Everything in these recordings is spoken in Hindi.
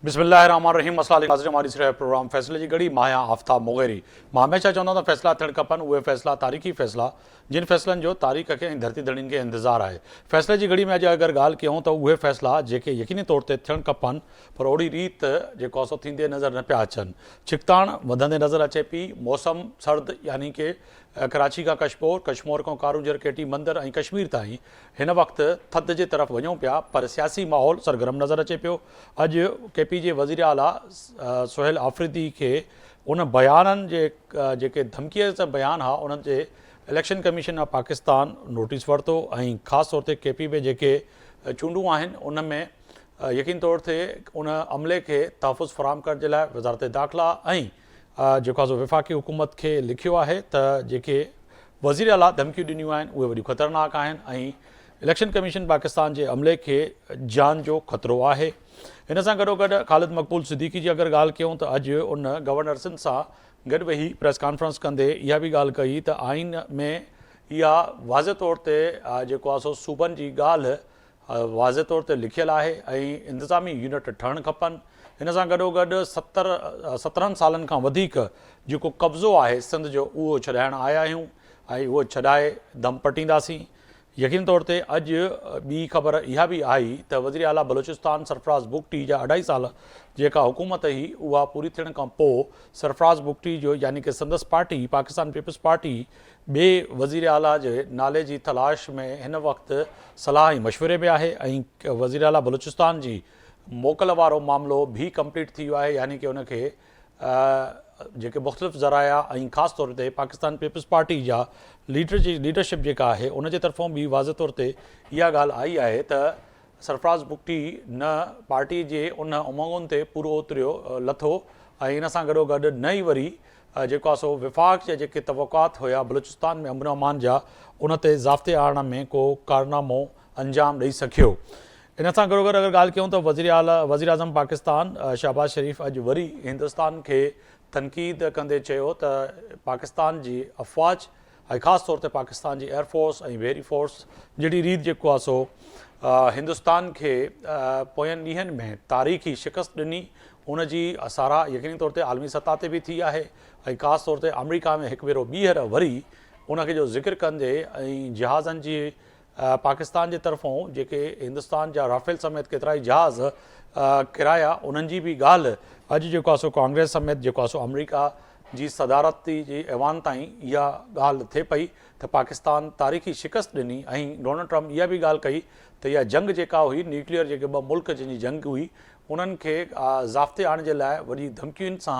बिस्मिल्लाहिर्रहमानिर्रहीम। अस्सलाम वालेकुम। हमारी सिर्फ प्रोग्राम फैसले की घड़ी माया आफ्ताब मुगेरी। मां हमेशा चवंदो त फैसला थियण खपनि, उहे फैसला तारीख़ी फैसला जिन फैसलनि जो तारीख़ खे ऐं धरती धड़ियुनि खे इंतज़ारु आहे। फैसले जी घड़ी में अॼु अगरि ॻाल्हि कयूं त उहे फैसला जेके यकीनी तौर ते थियणु खपनि पर ओड़ी रीत जेको आहे सो थींदे नज़र न पिया अचनि। छिकताण वधंदे नज़र अचे पई। मौसम सर्द यानी कि कराची खां कशमोर, कशमोर खां कारूंजर केटी मंदर ऐं कश्मीर ताईं हिन वक़्तु थधि जे तरफ़ वञूं पिया, पर सियासी माहौल सरगर्म नज़र अचे पियो। अॼु केपी जे वज़ीर आला सुहेल आफरीदी खे उन बयाननि जेके धमकीअ जा बयान हुआ उन्हनि जे election commission of Pakistan notice वरितो ऐं ख़ासि तौर ते केपी में जेके चूंडूं आहिनि उन में यकीन तौर ते उन अमले खे तहफ़ुज़ फ़राहम करण जे लाइ वज़ारत दाख़िला ऐं जेको आहे सो विफ़ाक़ी हुकूमत खे लिखियो आहे त जेके वज़ीर आला धमकियूं ॾिनियूं आहिनि उहे वॾियूं ख़तरनाक आहिनि ऐं इलेक्शन कमीशन पाकिस्तान जे अमले खे जान जो ख़तरो आहे। हिन सां गॾोगॾु ख़ालिद मक़बूल सिद्दीकी जी अगरि ॻाल्हि कयूं त अॼु उन गवर्नर सिंध सां गॾु वेही प्रेस कॉन्फ्रेंस कंदे इहा बि ॻाल्हि कई त आइन में इहा वाज़े तौर ते जेको आहे सो सूबनि जी ॻाल्हि वाज़े तौर ते लिखियलु आहे ऐं इंतिज़ामी यूनिट ठहणु खपनि। हिन सां गॾोगॾु 17 सालनि खां वधीक जेको कब्ज़ो आहे सिंध जो उहो छॾाइण आया आहियूं ऐं उहो छॾाए दम पटींदासीं। यकीन तौर ते अॼु ॿी ख़बर इहा बि आई त वज़ीर आला बलूचिस्तान सरफराज़ बुगटी जा 2.5 साल जेका हुकूमत हुई उहा पूरी थियण खां पोइ सरफराज़ बुगटी जो यानी कि संदसि पार्टी पाकिस्तान पीपल्स पार्टी ॿिए वज़ीर आला जे नाले जी तलाश में हिन वक़्तु सलाह ऐं मशवरे में आहे ऐं वज़ीर आला बलूचिस्तान जी मोकल वारो मामिलो बि कंप्लीट थी वियो आहे यानी कि उनखे जेके मुख़्तलिफ़ ज़राया ऐं ख़ासि तौर ते पाकिस्तान पीपल्स पार्टी जा लीडरशिप जेका आहे उन जे तरफ़ां बि वाज़े तौर ते इहा ॻाल्हि आई आहे त सरफराज़ बुगटी न पार्टी जे उन उमंगुनि ते पूरो उतरियो लथो ऐं इन सां गॾोगॾु न ई वरी जेको आहे सो विफ़ाक़ जा जेके तवक़ात हुया बलूचिस्तान में अमन अमान जा उन ते ज़ाब्ते आणण में को कारनामो अंजाम ॾेई सघियो। इन सां गॾोगॾु अगरि ॻाल्हि कयूं त वज़ीर आज़म पाकिस्तान शहबाज़ शरीफ़ अॼु वरी हिंदुस्तान खे तनक़ीद कंदे चयो त पाकिस्तान जी अफ़वाज ऐं ख़ासि तौर ते पाकिस्तान जी एयरफोर्स ऐं वेरी फोर्स जहिड़ी रीत जेको आहे सो हिंदुस्तान खे पोयनि ॾींहंनि में तारीख़ी शिकस्त ॾिनी उन जी साराह यकीनी तौर ते आलमी सतह ते बि थी आहे ऐं ख़ासि तौर ते अमरीका में हिकु भेरो ॿीहर वरी उनखे जो ज़िक्र कंदे ऐं जहाज़नि जी पाकिस्तान जे तरफ़ां जेके हिंदुस्तान जा राफेल समेत केतिरा ई जहाज़ किराया उन्हनि जी बि ॻाल्हि अॼु जेको आहे सो कांग्रेस समेत जेको आहे सो अमरीका जी सदारती जी ऐवान ताईं इहा ॻाल्हि थिए पई त पाकिस्तान तारीख़ी शिकस्त ॾिनी ऐं डोनाल्ड ट्रम्प इहा बि ॻाल्हि कई त इहा जंग जेका हुई न्यूक्लियर जेके ॿ मुल्क जंहिंजी जंग हुई उन्हनि खे ज़ाब्ते आणण जे लाइ वॾी धमकियुनि सां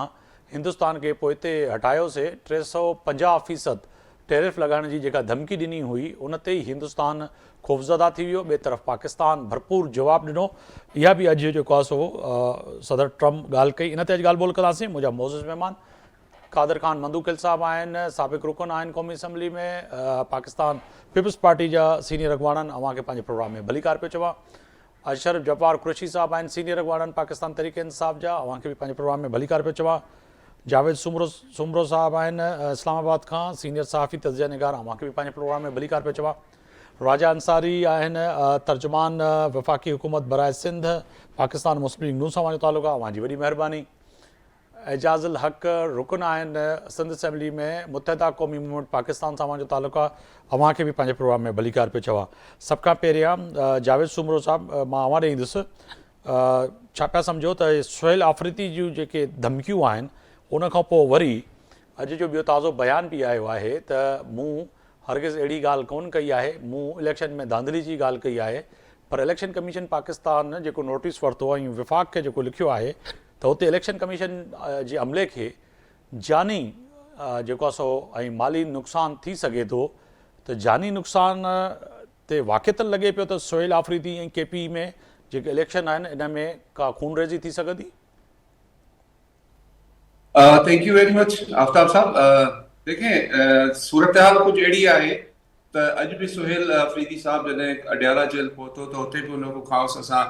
हिंदुस्तान खे पोइ हिते हटायोसीं। 350% टैरिफ लॻाइण जी जेका धमकी ॾिनी हुई उन ते ई हिंदुस्तान ख़ौफ़ज़दा थी वियो। ॿिए तरफ़ पाकिस्तान भरपूर जवाबु ॾिनो। इहा बि अॼु जेको आहे सो सदर ट्रम्प ॻाल्हि कई। इन ते अॼु ॻाल्हि ॿोल कंदासीं। मुंहिंजा मोज़िज़ महिमान कादर ख़ान मंदूकिल साहब आहिनि, साबिक़ रुकन आहिनि क़ौमी असम्बली में, पाकिस्तान पीपल्स पार्टी जा सीनियर अॻवान अव्हांखे पंहिंजे प्रोग्राम में भलीकार पियो चवां। अशरफ जब्बार कुरैशी साहब आहिनि, सीनियर अॻवान पाकिस्तान तहरीक इंसाफ़ जा, अव्हांखे बि पंहिंजे प्रोग्राम में भलीकार पियो चवां। जावेद सुमरो साहब आहिनि इस्लामाबाद खां, सीनियर सहाफ़ी तज़िया निगार, अव्हांखे बि पंहिंजे प्रोग्राम में भलीकार पियो चवां। राजा अंसारी आहिनि तर्जुमान वफ़ाक़ी हुकूमत बराए सिंध, पाकिस्तान मुस्लिम लीग नूं सां अव्हांजो तालुक़ु आहे, अव्हांजी वॾी महिरबानी। एजाज़ुल हक़ रुकन आहिनि सिंध असैम्बली में, मुतहदा क़ौमी मूवमेंट पाकिस्तान सां अव्हांजो तालुक़ु आहे, अव्हांखे बि पंहिंजे प्रोग्राम में भलीकार पियो चवां। सभ खां पहिरियां जावेद सुमरो साहब मां अव्हां ॾे ईंदुसि। छा पिया सम्झो त सुहेल आफरीदी जूं जेके धमकियूं आहिनि उन खां पोइ वरी अॼु जो ॿियो ताज़ो बयान बि आयो आहे त मूं हरगिज़ अहिड़ी ॻाल्हि कोन कई आहे, मूं इलेक्शन में धांधली जी ॻाल्हि कई आहे, पर इलेक्शन कमीशन पाकिस्तान जेको नोटिस वरितो ऐं विफ़ाक़ खे जेको लिखियो आहे त हुते इलेक्शन कमीशन जे अमले खे जानी जेको आहे सो ऐं माली नुक़सानु थी सघे थो, त जानी नुक़सान ते वाक़िअतन लॻे पियो त सुहेल आफरीदी ऐं केपी में जेके इलेक्शन आहिनि इन में का खून रेज़ी थी सघंदी। Thank you very much Aftab साहब। देखें सूरत हाल कुछ अड़ी है तो अज भी सुहेल अफरीदी साहब जैसे अडियाला जेल पहुतो तो उते भी उनको खास असा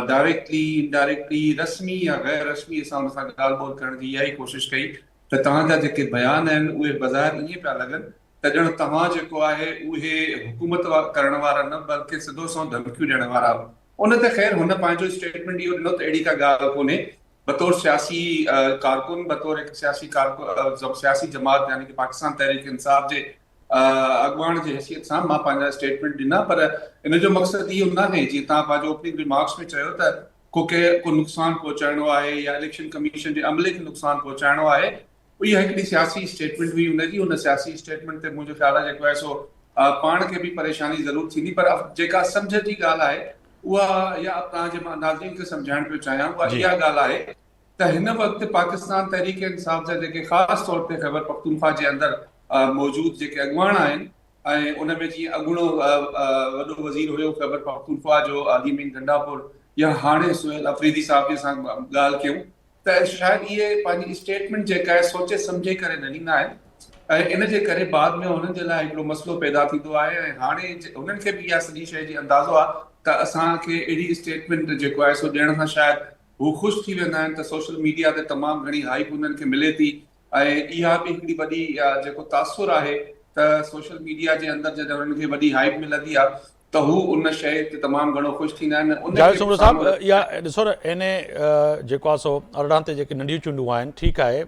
डायरेक्टली इनडायरेक्टली रस्मी या गैर रस्मी असा उन सां ॻाल्हि ॿोल करण जी इहा ई कोशिश कई त तव्हां जा जेके बयान आहिनि उहे बज़ाहिर ईअं पिया लॻनि त ॼण तव्हां जेको आहे उहे हुकूमत करण वारा न बल्कि सिधो सो धमकियूं ॾियण वारा उन ते ख़ैर हुन पंहिंजो स्टेटमेंट इहो ॾिनो त अहिड़ी का ॻाल्हि कोन्हे। बतौर सियासी कारकुन, बतौर हिकु सियासी कारकुन सियासी जमात यानी कि पाकिस्तान तहरीक इंसाफ जे अॻुवाण जी हैसियत सां मां पंहिंजा स्टेटमेंट ॾिना, पर इन जो मक़सदु इहो न आहे जीअं तव्हां पंहिंजो ओपनिंग रिमार्क्स में चयो त को नुक़सानु पहुचाइणो आहे या इलेक्शन कमीशन जे अमले खे नुक़सानु पहुचाइणो आहे। इहा हिकिड़ी सियासी स्टेटमेंट हुई हुनजी। हुन सियासी स्टेटमेंट ते मुंहिंजो ख़्यालु आहे जेको आहे सो पाण खे बि परेशानी ज़रूर थींदी, पर जेका सम्झ जी ॻाल्हि आहे उहा, या तव्हांजे मां नाज़रीन खे सम्झाइण पियो चाहियां, उहा इहा ॻाल्हि आहे त हिन वक़्तु पाकिस्तान तहरीक इंसाफ जा जेके ख़ासि तौर ते ख़ैबर पख्तूनख्वा जे अंदरि मौजूद जेके अॻुवाण आहिनि, ऐं उन में जीअं अॻूणो वॾो वज़ीर हुयो ख़ैबर पख्तूनख्वा जो अलीमीन गंडापुर, या हाणे सुहेल अफरीदी साहब जे सां ॻाल्हि कयूं त शायदि इहे पंहिंजी स्टेटमेंट जेका आहे सोचे सम्झे करे न ॾींदा आहिनि, ऐं इन जे करे बाद में हुननि जे लाइ हिकिड़ो मसइलो पैदा थींदो आहे। ऐं हाणे हुननि खे बि इहा सॼी शइ जी अंदाज़ो आहे त असांखे अहिड़ी स्टेटमेंट जेको आहे सो ॾियण सां शायदि हू ख़ुशि थी वेंदा आहिनि त सोशल मीडिया ते तमामु घणी हाइप हुननि खे मिले थी। ऐं इहा बि हिकिड़ी वॾी जेको तासुर आहे त सोशल मीडिया जे अंदरि जॾहिं हुननि खे वॾी हाइप मिलंदी आहे त हू उन शइ ते तमामु घणो ख़ुशि थींदा आहिनि। जावेद सुमरो साहब, इहा ॾिसो न, इन जेको आहे सो अरिड़हं ते जेके नंढियूं चूंडूं आहिनि, ठीकु आहे,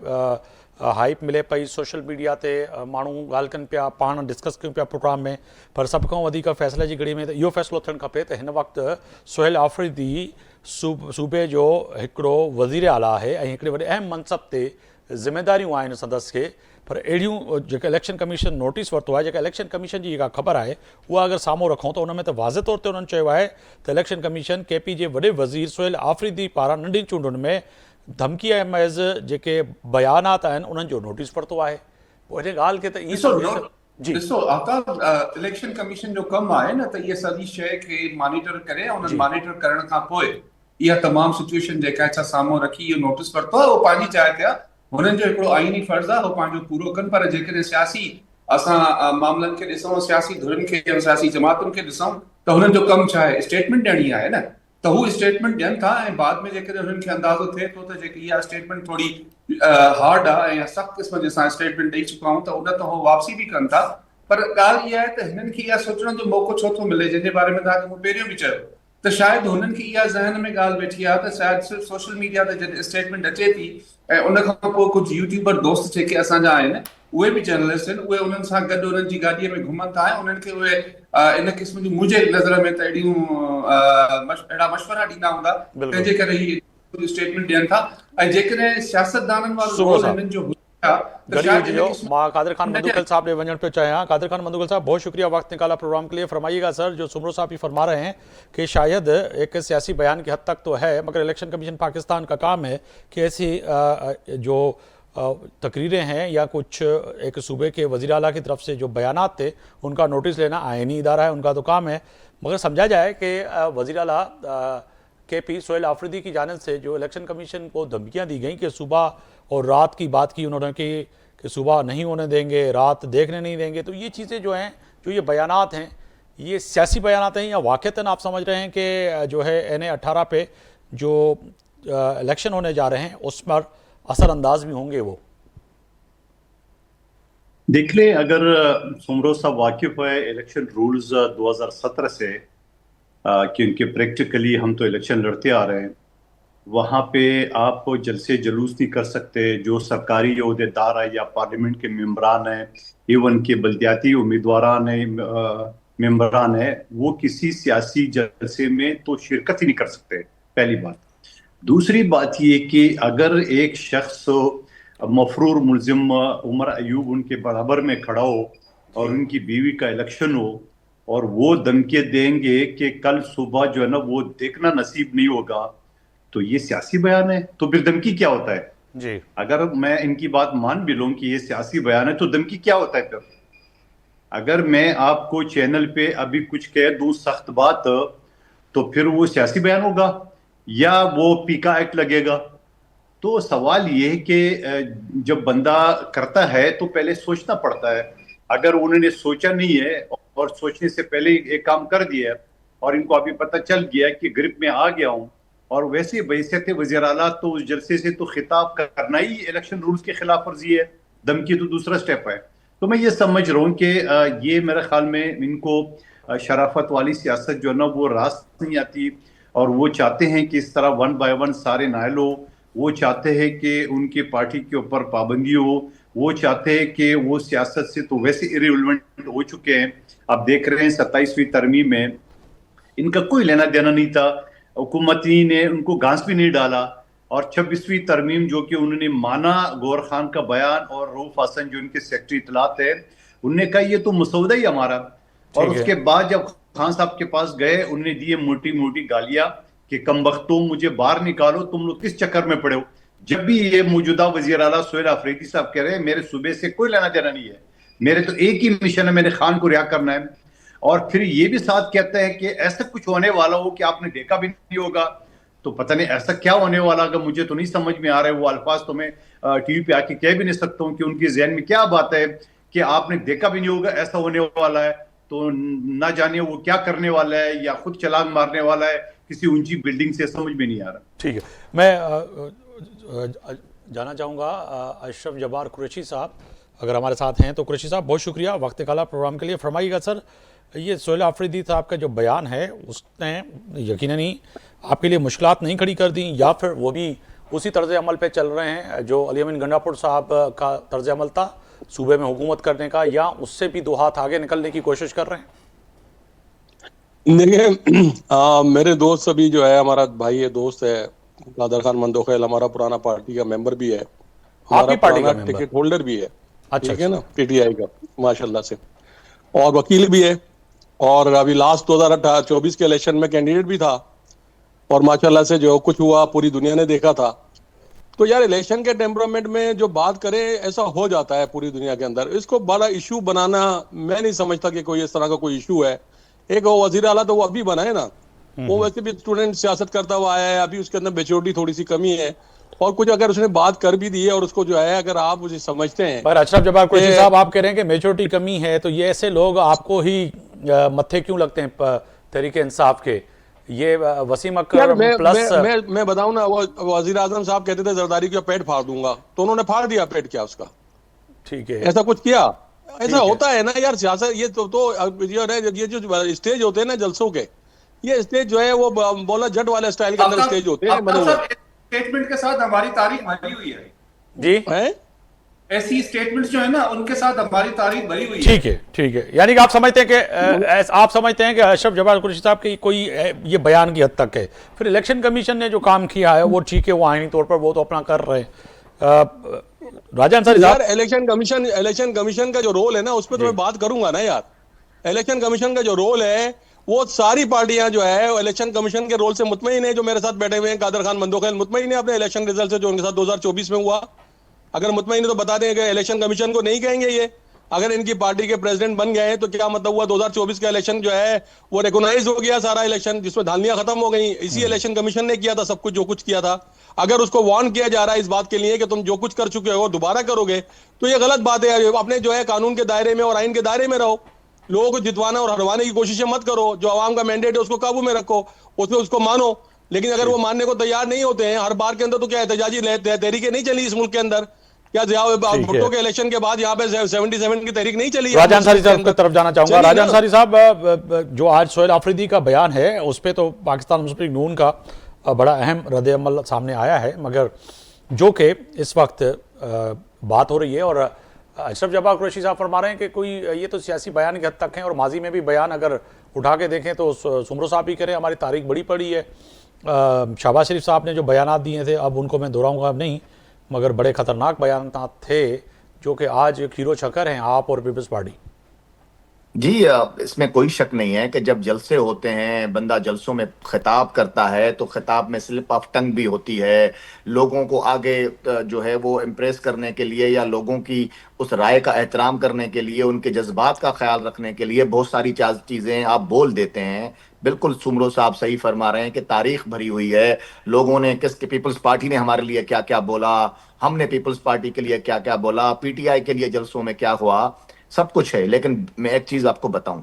हाइप मिले पई, सोशल मीडिया ते माण्हू ॻाल्हि कनि पिया, पाण डिस्कस कयूं पिया प्रोग्राम में, पर सभ खां वधीक फ़ैसिले जी घड़ी में त इहो फ़ैसिलो थियणु खपे त हिन वक़्तु सुहेल आफ़रीदी सूबे जो हिकिड़ो वज़ीर आला आहे ऐं हिकिड़े वॾे अहम मनसब ते ज़िम्मेदारियूं आहिनि संदसि खे, पर अहिड़ियूं जेके इलेक्शन कमीशन नोटिस वरितो आहे, जेका इलेक्शन कमीशन जी जेका ख़बर आहे उहा अगरि साम्हूं रखूं त उन में त वाज़े तौर ते उन्हनि चयो आहे त इलेक्शन कमीशन KP जे वॾे वज़ीर सुहेल आफ़रीदी पारां नंढियुनि चूंडुनि में धमकी ऐं महज़ जेके बयानात आहिनि उन्हनि जो नोटिस वरितो आहे। पोइ हिन ॻाल्हि खे त ॾिसो आफ्ताब, इलेक्शन कमीशन जो कमु आहे न त इहा सॼी शइ खे मॉनिटर करे, उन्हनि मॉनिटर करण खां पोइ इहा तमामु सिचुएशन जेका आहे साम्हूं रखी इहो नोटिस वरितो आहे, उहो पंहिंजी जाइ ते आहे, हुननि जो हिकिड़ो आईनी फर्ज़ु आहे, उहो पंहिंजो पूरो कनि। पर जेकॾहिं सियासी असां मामलनि खे ॾिसूं, सियासी धुरियुनि खे या सियासी जमातुनि खे ॾिसूं त हुननि जो कमु छा आहे, स्टेटमेंट ॾियणी आहे न, त हू स्टेटमेंट ॾियनि था। ऐं बाद में जेकॾहिं हुननि खे अंदाज़ो थिए थो त जेकी इहा स्टेटमेंट थोरी हार्ड आहे या सख़्तु क़िस्म जे असां स्टेटमेंट ॾेई चुका आहियूं, त उन त हू वापसी बि कनि था। पर ॻाल्हि इहा आहे त हिननि खे इहा सोचण जो मौक़ो छो थो मिले, जंहिंजे बारे में तव्हांखे मूं पहिरियों बि चयो त शायदि हुननि खे इहा ज़हन में ॻाल्हि वेठी आहे त शायदि सिर्फ़ु सोशल मीडिया ते जॾहिं स्टेटमेंट अचे थी ऐं उन खां पोइ कुझु यूट्यूबर दोस्त जेके असांजा आहिनि, उहे बि जर्नलिस्ट आहिनि, उहे उन्हनि सां गॾु उन्हनि जी गाॾीअ में घुमनि था ऐं उन्हनि खे उहे इन क़िस्म जी, मुंहिंजे नज़र में त अहिड़ा मशवरा ॾींदा हूंदा, तंहिंजे करे ही स्टेटमेंट ॾियनि था। ऐं जेकॾहिं सियासतदाननि वारो रोल हिननि जो मैं कादिर खान मंदुखल साहब ने वजन पे चाहें। कादिर खान मंदुखल साहब, बहुत शुक्रिया वक्त निकाला प्रोग्राम के लिए। फरमाइएगा सर, जो सुमरो साहब भी फरमा रहे हैं कि शायद एक सियासी बयान की हद तक तो है, मगर इलेक्शन कमीशन पाकिस्तान का काम है कि ऐसी जो तकरीरें हैं या कुछ एक सूबे के वज़ीर आला की तरफ से जो बयानात थे उनका नोटिस लेना आईनी इदारा है, उनका तो काम है। मगर समझा जाए कि वज़ीर आला KP सुहेल आफ़रीदी की जानिब से जो इलेक्शन कमीशन को धमकियां दी गई कि सुबह और रात की बात की उन्होंने कि सुबह नहीं होने देंगे, रात देखने नहीं देंगे, तो ये चीज़ें जो हैं, जो ये बयानात हैं, ये सियासी बयानात हैं या वाक़तन आप समझ रहे हैं कि जो है NA-18 पे जो इलेक्शन होने जा रहे हैं उस पर असरअंदाज भी होंगे? वो देख लें, अगर सुमरो साहब वाकिफ है इलेक्शन रूल्स 2017 से, क्योंकि प्रैक्टिकली हम तो इलेक्शन लड़ते आ रहे हैं, वहाँ पे आप जलसे जुलूस नहीं कर सकते। जो सरकारी अहदेदार है या पार्लियामेंट के मेंबरान हैं, इवन के बल्दियाती उम्मीदवारान है, मेंबरान है, वो किसी सियासी जलसे में तो शिरकत ही नहीं कर सकते, पहली बात। दूसरी बात ये कि अगर एक शख्स मफरूर मुलजिम उमर अयूब उनके बराबर में खड़ा हो और उनकी बीवी का इलेक्शन हो और वो धमकी देंगे कि कल सुबह जो है ना वो देखना नसीब नहीं होगा, तो ये सियासी बयान है। तो फिर धमकी क्या होता है जी? अगर मैं इनकी बात मान भी लूं कि ये सियासी बयान है, तो धमकी क्या होता है फिर? अगर मैं आपको चैनल पे अभी कुछ कह दूं सख्त बात, तो फिर वो सियासी बयान होगा या वो पीका एक्ट लगेगा? तो सवाल ये है कि जब बंदा करता है तो पहले सोचना पड़ता है। अगर उन्होंने सोचा नहीं है और सोचने से पहले एक काम कर दिया और इनको अभी पता चल गया कि ग्रिप में आ गया हूं, और वैसे बैसियत वज़ीर आला तो उस जलसे से तो खिताब करना ही इलेक्शन रूल्स के खिलाफ वर्जी है, धमकी तो दूसरा स्टेप है। तो मैं ये समझ रहा हूँ कि ये मेरे ख्याल में इनको शराफत वाली सियासत जो है ना वो रास्त नहीं आती। और वो चाहते हैं कि इस तरह वन बाय वन सारे नायल हो। वो चाहते हैं कि उनकी पार्टी के ऊपर पाबंदी हो। वो चाहते हैं कि वो सियासत से तो वैसे इरिलेवेंट हो चुके हैं। आप देख रहे हैं 27वीं तरमीम में इनका कोई लेना देना नहीं था, हुकूमती ने उनको घास भी नहीं डाला। और 26वीं तरमीम जो कि उन्होंने माना गौर खान का बयान, और रऊफ हसन जो उनके सेक्रेटरी इतलात है, उनने कहा ये तो मसौदा ही हमारा। और ठीक है। उसके बाद जब खान साहब के पास गए, उन्होंने दिए मोटी मोटी गालियां कि कम वक्तों मुझे बाहर निकालो, तुम लोग किस चक्कर में पड़े हो। जब भी ये मौजूदा वजीर आला सोहेल अफरीदी साहब कह रहे हैं मेरे सूबे से कोई लेना देना नहीं है, मेरे तो एक ही मिशन है, मैंने खान को रिहा करना है। और फिर ये भी साथ कहते हैं कि ऐसा कुछ होने वाला हो कि आपने देखा भी नहीं होगा। तो पता नहीं ऐसा क्या होने वाला, अगर मुझे तो नहीं समझ में आ रहा है। वो अल्फाज तो मैं टीवी पे आके कह भी नहीं सकता हूँ कि उनके जहन में क्या बात है कि आपने देखा भी नहीं होगा, ऐसा होने वाला है। तो ना जाने वो क्या करने वाला है, या खुद छलांग मारने वाला है किसी ऊंची बिल्डिंग से, समझ में नहीं आ रहा। ठीक है। मैं जाना चाहूँगा अशरफ जब्बार कुरैशी साहब अगर हमारे साथ हैं तो। कुरैशी साहब बहुत शुक्रिया वक्त निकाला प्रोग्राम के लिए। फरमाइएगा सर, ये सोहेल अफरीदी साहब का जो बयान है उसने यकीनन ही आपके लिए मुश्किलात नहीं खड़ी कर दी, या फिर वो भी उसी तर्ज अमल पे चल रहे हैं जो अली अमीन गंडापुर साहब का तर्ज अमल था सूबे में हुकूमत करने का, या उससे भी 2 हाथ आगे निकलने की कोशिश कर रहे हैं? देखिए मेरे दोस्त सभी जो है, हमारा भाई है, दोस्त है कादर खान मंदोखेल, हमारा पुराना पार्टी का मेंबर भी है, हमारा पार्टी का पुराना टिकट होल्डर भी है। अच्छा, ठीक है ना, पीटीआई का माशाल्लाह से, और वकील भी है, और अभी लास्ट 2024 के इलेक्शन में कैंडिडेट भी था, और माशाल्लाह से जो कुछ हुआ पूरी दुनिया ने देखा था। तो यार इलेक्शन के टेम्परामेंट में जो बात करे ऐसा हो जाता है पूरी दुनिया के अंदर। इसको बड़ा इशू बनाना मैं नहीं समझता कि कोई इस तरह का कोई इशू है। एक वो वजीर आला तो वो अभी बना है ना, वो वैसे भी स्टूडेंट सियासत करता हुआ आया है, अभी उसके अंदर मेच्योरिटी थोड़ी सी कमी है, और कुछ अगर उसने बात कर भी दी है और उसको जो है अगर आप उसे समझते हैं। पर अशरफ जब्बार कुरैशी साहब आप कह रहे हैं कि मेच्योरिटी कमी है, तो ये ऐसे लोग आपको ही मत्थे क्यों लगते हैं तहरीक इंसाफ के? ये वसीम अकरम प्लस मैं बताऊं ना, वो वजीर आजम साहब कहते थे जरदारी का पेट फाड़ दूंगा, तो उन्होंने फाड़ दिया पेट क्या उसका? ठीक है, ऐसा कुछ किया? ऐसा होता है ना यार सियासत। ये ये जो स्टेज होते हैं ना जलसों के, ये स्टेज जो है वो बोला जट वाले स्टाइल के अंदर स्टेज होते हैं बने हुए। स्टेटमेंट के साथ हमारी तारीख भरी हुई है जी हैं? ऐसी स्टेटमेंट्स जो है ना उनके साथ हमारी तारीख भरी हुई है। ठीक है, ठीक है। यानी कि आप समझते हैं कि आप समझते हैं कि अशरफ जब्बार कुरैशी साहब की कोई ये बयान की हद तक है। फिर इलेक्शन कमीशन ने जो काम किया है वो ठीक है, वो आईनी तौर पर वो तो अपना कर रहे हैं। राजा अंसारी यार इलेक्शन कमीशन का जो रोल है ना, उस पर तो मैं बात करूंगा ना यार। इलेक्शन कमीशन का जो रोल है, वो सारी पार्टियां जो है इलेक्शन कमीशन के रोल से मुतमईन है। जो मेरे साथ बैठे हुए हैं कादर खान मंदोखेल मुतमईन है अपने इलेक्शन रिजल्ट से जो उनके साथ 2024 में हुआ। अगर मुतमईन है तो बता दें कि इलेक्शन कमीशन को नहीं कहेंगे ये। अगर इनकी पार्टी के प्रेसिडेंट बन गए तो क्या मतलब हुआ? 2024 का इलेक्शन जो है वो रिकॉग्नाइज हो गया सारा इलेक्शन, जिसमें धांधलियां खत्म हो गई। इसी इलेक्शन कमीशन ने किया था सब कुछ जो कुछ किया था। अगर उसको वार्न किया जा रहा है इस बात के लिए कि तुम जो कुछ कर चुके हो दोबारा करोगे, तो ये गलत बात है। अपने जो है कानून के दायरे में और आइन के दायरे में रहो। लोगों को जितवाना और हरवाने की कोशिशें मत करो। जो आवाम का मैंडेट है उसको काबू में रखो, उसको मानो। लेकिन अगर वो मानने को तैयार नहीं होते हैं, हर बार के अंदर तो क्या एहतजाजी तहरीकें नहीं चली इस मुल्क के अंदर? क्या भुट्टो के इलेक्शन के बाद यहाँ पे 77 की तहरीक नहीं चली? राजा अंसारी साहब की तरफ जाना चाहूंगा। राजा अंसारी साहब, जो आज सोहेल अफरीदी का बयान है उस पर तो पाकिस्तान मुस्लिम लीग नून का बड़ा अहम रद्द-ए-अमल सामने आया है, मगर जो कि इस वक्त बात हो रही है और अशरफ जब्बार कुरैशी साहब फरमा रहे हैं कि कोई ये तो सियासी बयान की हद तक है, और माजी में भी बयान अगर उठा के देखें तो सुमरो साहब भी करें हमारी तारीख बड़ी पड़ी है। शहबाज शरीफ साहब ने जो बयान दिए थे, अब उनको मैं दोहराऊंगा नहीं, मगर बड़े खतरनाक बयान थे जो कि आज खीरो छकर हैं आप और पीपल्स पार्टी। जी, इसमें कोई शक नहीं है कि जब जलसे होते हैं, बंदा जलसों में खिताब करता है तो खिताब में स्लिप ऑफ टंग भी होती है। लोगों को आगे जो है वो इम्प्रेस करने के लिए या लोगों की उस राय का एहतराम करने के लिए, उनके जज्बात का ख्याल रखने के लिए बहुत सारी चीज़ें आप बोल देते हैं। बिल्कुल सुमरो साहब सही फरमा रहे हैं कि तारीख भरी हुई है। लोगों ने पीपल्स पार्टी ने हमारे लिए क्या क्या बोला, हमने पीपल्स पार्टी के लिए क्या क्या बोला, पीटीआई के लिए जलसों में क्या हुआ, सब कुछ है। लेकिन मैं एक चीज आपको बताऊं,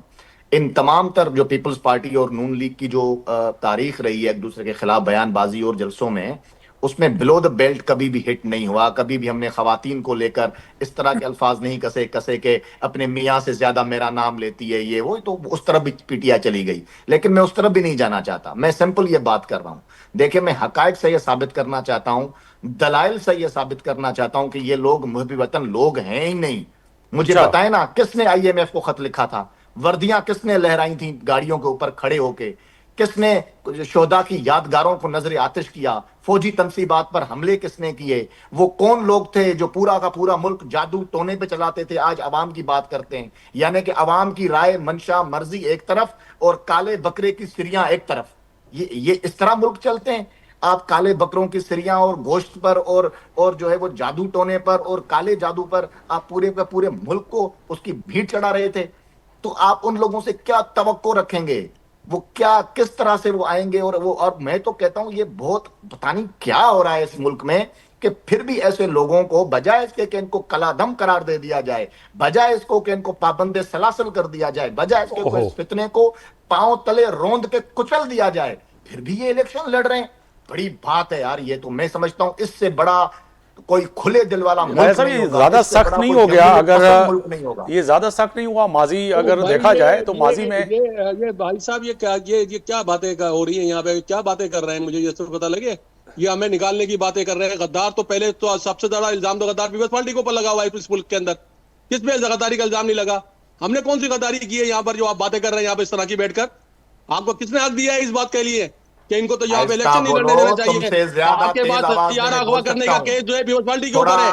इन तमाम तर जो पीपल्स पार्टी और नून लीग की जो तारीख रही है एक दूसरे के खिलाफ बयानबाजी और जलसों में, उसमें बिलो द बेल्ट कभी भी हिट नहीं हुआ, कभी भी हमने खवातीन को लेकर इस तरह के अल्फाज नहीं कसे के अपने मियाँ से ज्यादा मेरा नाम लेती है ये वो, तो उस तरफ भी पीटीआई चली गई। लेकिन मैं उस तरफ भी नहीं जाना चाहता, मैं सिंपल ये बात कर रहा हूं। देखिए, मैं हकायक से ये साबित करना चाहता हूं, दलाइल से ये साबित करना चाहता हूं कि ये लोग मुहब्बी वतन लोग हैं ही नहीं। मुझे अच्छा। बताए ना, किसने आईएमएफ को खत लिखा था, वर्दियां किसने लहराई थी गाड़ियों के ऊपर खड़े होके, किसने शोदा की यादगारों को नजर आतिश किया, फौजी तनसीबात पर हमले किसने किए, वो कौन लोग थे जो पूरा का पूरा मुल्क जादू टोने पे चलाते थे। आज अवाम की बात करते हैं, यानी कि अवाम की राय मंशा मर्जी एक तरफ और काले बकरे की सिरियां एक तरफ। ये इस तरह मुल्क चलते हैं। आप काले बकरों की सिरियां और गोश्त पर और जो है वो जादू टोने पर और काले जादू पर आप पूरे का पूरे मुल्क को उसकी भीड़ चढ़ा रहे थे। तो आप उन लोगों से क्या तवक्को रखेंगे, वो क्या किस तरह से वो आएंगे। और मैं तो कहता हूं ये बहुत पता नहीं क्या हो रहा है इस मुल्क में कि फिर भी ऐसे लोगों को बजाय इसके कि इनको कलादम करार दे दिया जाए, बजाय इसको कि इनको पाबंदे सलासल कर दिया जाए, बजाय इसके को इस फितने को पांव तले रोंद के कुचल दिया जाए, फिर भी ये इलेक्शन लड़ रहे हैं। बड़ी बात है यार, ये तो मैं समझता हूं इससे बड़ा कोई खुले दिल वाला मुल्क राजा साहब, नहीं ये होगा, ज्यादा इससे सख्त बड़ा नहीं कोई हो गया जमहूरियत अगर पसंद मुल्क नहीं होगा। ये ज्यादा सख्त नहीं हुआ माजी अगर भाई देखा जाए तो ये माजी में ये भाई साहब ये क्या बातें हो रही हैं यहाँ पे, क्या बातें कर रहे हैं, मुझे ये तो पता लगे। ये हमें निकालने की बातें कर रहे हैं। गद्दार तो पहले तो सबसे ज्यादा इल्जाम तो गद्दार पीपल्स पार्टी के ऊपर लगा हुआ है इस मुल्क के अंदर। किस पे गद्दारी का इल्जाम नहीं लगा? हमने कौन सी गद्दारी की है यहाँ पर जो आप बातें कर रहे हैं यहाँ पे इस तरह की बैठकर? आपको किसने हक दिया है इस बात के लिए कि इनको तो यहाँ पे इलेक्शन नहीं लड़ने देना चाहिए? आपके पास हथियार अगवा करने का केस जो है पीपल्स पार्टी के ऊपर है।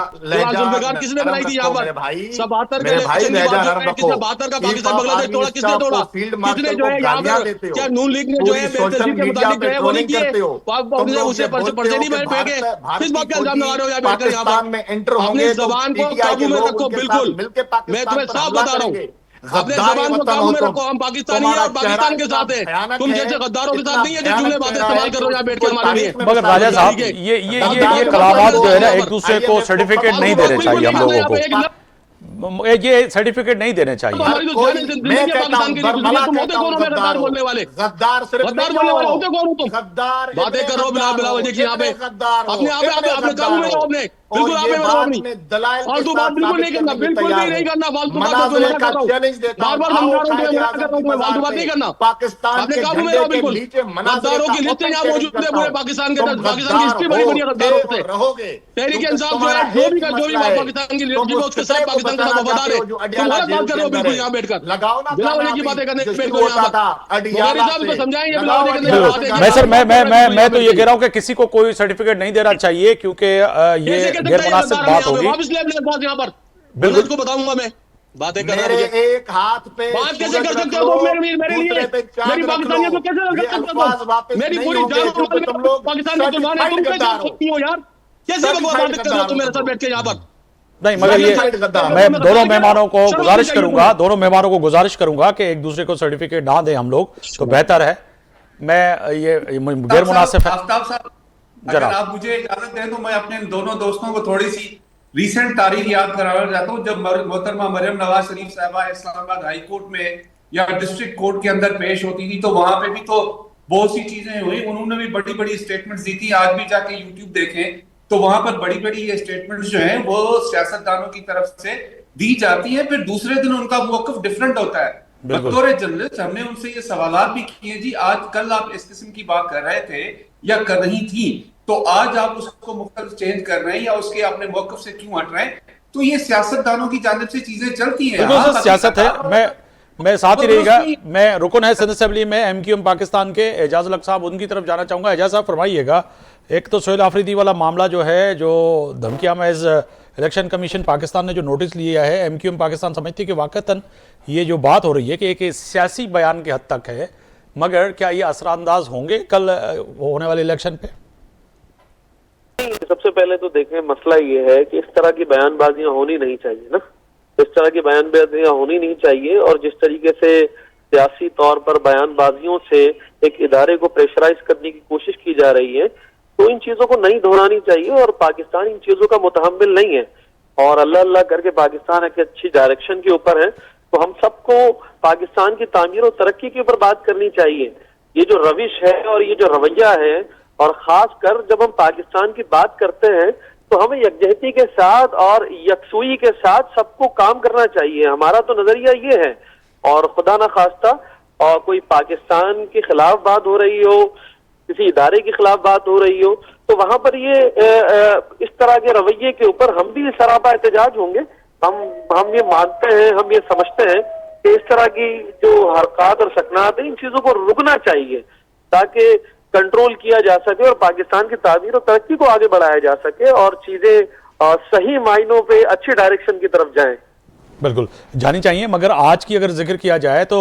जुल्फिकार किसने बनाई थी यहाँ पर? 72 के इलेक्शन की बात जो है, किसने 72 का पाकिस्तान बांग्लादेश तोड़ा, किसने तोड़ा? किसने जो है यहाँ पर क्या नून लीग ने जो है बेतहसीब के मुताबिक जो है वो नहीं किए? उसे पर्चे नहीं फेंके? किस बात का इल्जाम लगा रहे हो यहाँ बैठकर? यहाँ पर अपनी जबान को काबू में रखो। बिल्कुल, मैं तुम्हें साफ बता रहा हूँ, अपने जबान को काबू में रखो। हम पाकिस्तानी हैं और पाकिस्तान के साथ हैं। तुम जैसे गद्दारों के साथ नहीं है जो जुमले बातें इस्तेमाल कर रहे हो यहाँ बैठ के हमारे लिए। मगर राजा साहब ये कलामात जो है ना एक दूसरे को सर्टिफिकेट नहीं देने चाहिए हम लोगों को, ये सर्टिफिकेट नहीं देने चाहिए। गद्दार बोलने वाले, गद्दार बोलने वाले होते कौन हो तुम? गद्दार बातें करो बिला बिला देखिए यहाँ पे अपने काबू में रहो। अपने बिल्कुल आप में रहो अपनी फालतू बात बिल्कुल नहीं करना, बिल्कुल भी नहीं करना फालतू बात। बार बार समझा रहा हूँ फालतू बात नहीं करना। पाकिस्तान अपने काबू में रहो बिल्कुल। गद्दारों की लिस्ट यहाँ मौजूद है पूरे पाकिस्तान के अंदर। पाकिस्तान की हिस्ट्री बड़ी बड़ी है गद्दारों से। तहरीक इंसाफ जो है जो भी पाकिस्तान की लिस्ट है उसके साथ पाकिस्तान का वफादार है। तुम गलत बात कर रहे हो बिल्कुल यहाँ बैठकर बिलावली की बातें करने बैठकर यहाँ पर। मुगर्री साहब को समझाएंगे बिलावली के अंदर। मैं सर मैं तो ये कह रहा हूं कि किसी को कोई सर्टिफिकेट नहीं देना चाहिए क्योंकि ये गैर मुनासिब बात होगी। वापस ले अपने पास यहाँ पर बिल्कुल को बताऊंगा मैं। बातें कर मेरे एक हाथ पे बात कैसे कर सकते हो तुम मेरे लिए? मेरी पाकिस्तानियत को कैसे कर सकते हो? मेरी पूरी जान पाकिस्तान में कुर्बान है। तुम कैसे सकती हो यार? कैसे बात कर रहे हो तुम मेरे साथ बैठ के यहाँ पर? नहीं, मगर ये मैं दोनों मेहमानों को गुजारिश करूंगा कि एक दूसरे को सर्टिफिकेट ना दें हम लोग तो बेहतर है। मैं ये गैर मुनासिब है। आफ्ताब साहब, अगर आप मुझे इजाजत दें तो मैं अपने दोनों दोस्तों को थोड़ी सी रीसेंट तारीख याद कराना चाहता हूँ। जब मोहतरमा मरियम नवाज शरीफ साहबा इस्लामाबाद हाई कोर्ट में या डिस्ट्रिक्ट कोर्ट के अंदर पेश होती थी तो वहां पे भी तो बहुत सी चीजें हुई। उन्होंने भी बड़ी बड़ी स्टेटमेंट्स दी थी। आज भी जाके यूट्यूब देखें तो वहां पर बड़ी बड़ी ये स्टेटमेंट्स जो है वो सियासतदानों की तरफ से दी जाती है, फिर दूसरे दिन उनका मौक़िफ़ डिफरेंट होता है। बतौर जर्नलिस्ट हमने उनसे ये सवालात भी किए, जी आज कल आप इस किस्म की बात कर रहे थे या कर रही थी तो आज आप उसको मुख्तलिफ चेंज कर रहे हैं या उसके अपने मौक़िफ़ से क्यों हट रहे हैं? तो ये सियासतदानों की जानिब से चीजें चलती हैं। सियासत है। मैं साथ ही रहेगा। मैं रुकन है सिंध असेंबली में MQM पाकिस्तान के एजाज लक साहब, उनकी तरफ जाना चाहूंगा। एजाज साहब फरमाइएगा, एक तो सोहेल आफरीदी वाला मामला जो है, जो धमकिया महज इलेक्शन कमीशन पाकिस्तान ने जो नोटिस लिया है, MQM पाकिस्तान समझती है कि वाकतन ये जो बात हो रही है कि एक सियासी बयान के हद तक है, मगर क्या ये असरानंदाज होंगे कल होने वाले इलेक्शन पे? सबसे पहले तो देखें, मसला ये है कि इस तरह की बयानबाजियां होनी नहीं चाहिए ना, इस तरह की बयानबाजियां होनी नहीं चाहिए। और जिस तरीके से सियासी तौर पर बयानबाजियों से एक इदारे को प्रेशराइज करने की कोशिश की जा रही है, तो इन चीजों को नहीं दोहरानी चाहिए। और पाकिस्तान इन चीजों का मुतहम्मिल नहीं है और अल्लाह अल्लाह करके पाकिस्तान एक अच्छी डायरेक्शन के ऊपर है। तो हम सबको पाकिस्तान की तामीर और तरक्की के ऊपर बात करनी चाहिए। ये जो रविश है और ये जो रवैया है और खासकर जब हम पाकिस्तान की बात करते हैं तो हमें यकजहती के साथ और यकसुई के साथ सबको काम करना चाहिए। हमारा तो नजरिया ये है, और खुदा ना खास्ता और कोई पाकिस्तान के खिलाफ बात हो रही हो, किसी इदारे के खिलाफ बात हो रही हो, तो वहां पर ये इस तरह के रवैये के ऊपर हम भी सरापा एहतजाज होंगे। हम ये मानते हैं, हम ये समझते हैं कि इस तरह की जो हरकत और सकनात है, इन चीजों को रुकना चाहिए ताकि कंट्रोल किया जा सके और पाकिस्तान की तामीर और तरक्की को आगे बढ़ाया जा सके और चीजें सही मायनों पे अच्छी डायरेक्शन की तरफ जाएं। बिल्कुल जानी चाहिए, मगर आज की अगर जिक्र किया जाए तो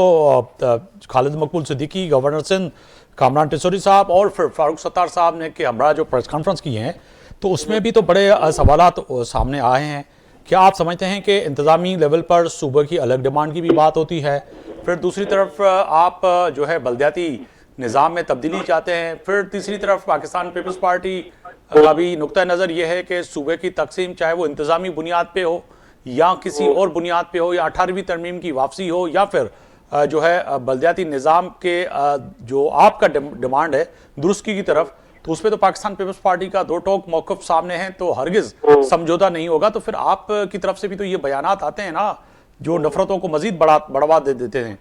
खालिद मकबूल सिद्दीकी, गवर्नर सिंध कामरान टिसोरी साहब और फिर फारूक सत्तार साहब ने के हमरा जो प्रेस कॉन्फ्रेंस की हैं, तो उसमें भी तो बड़े सवालात सामने आए हैं। क्या आप समझते हैं कि इंतज़ामी लेवल पर सूबे की अलग डिमांड की भी बात होती है, फिर दूसरी तरफ आप जो है बल्दियाती निज़ाम में तब्दीली चाहते हैं, फिर तीसरी तरफ पाकिस्तान पीपल्स पार्टी का भी नुक्ता नज़र यह है कि सूबे की तकसीम चाहे वो इंतज़ामी बुनियाद पे हो या किसी और बुनियाद पे हो, या 18वीं तरमीम की वापसी हो, या फिर जो है बल्दियाती निज़ाम के जो आपका डिमांड है दुरुस्ती की तरफ, तो उस पर तो पाकिस्तान पीपल्स पार्टी का दो टोक मौक़िफ़ सामने है, तो हरगिज़ समझौता नहीं होगा। तो फिर आप की तरफ से भी तो ये बयानात आते हैं ना जो नफरतों को मजीद बढ़ावा दे देते हैं।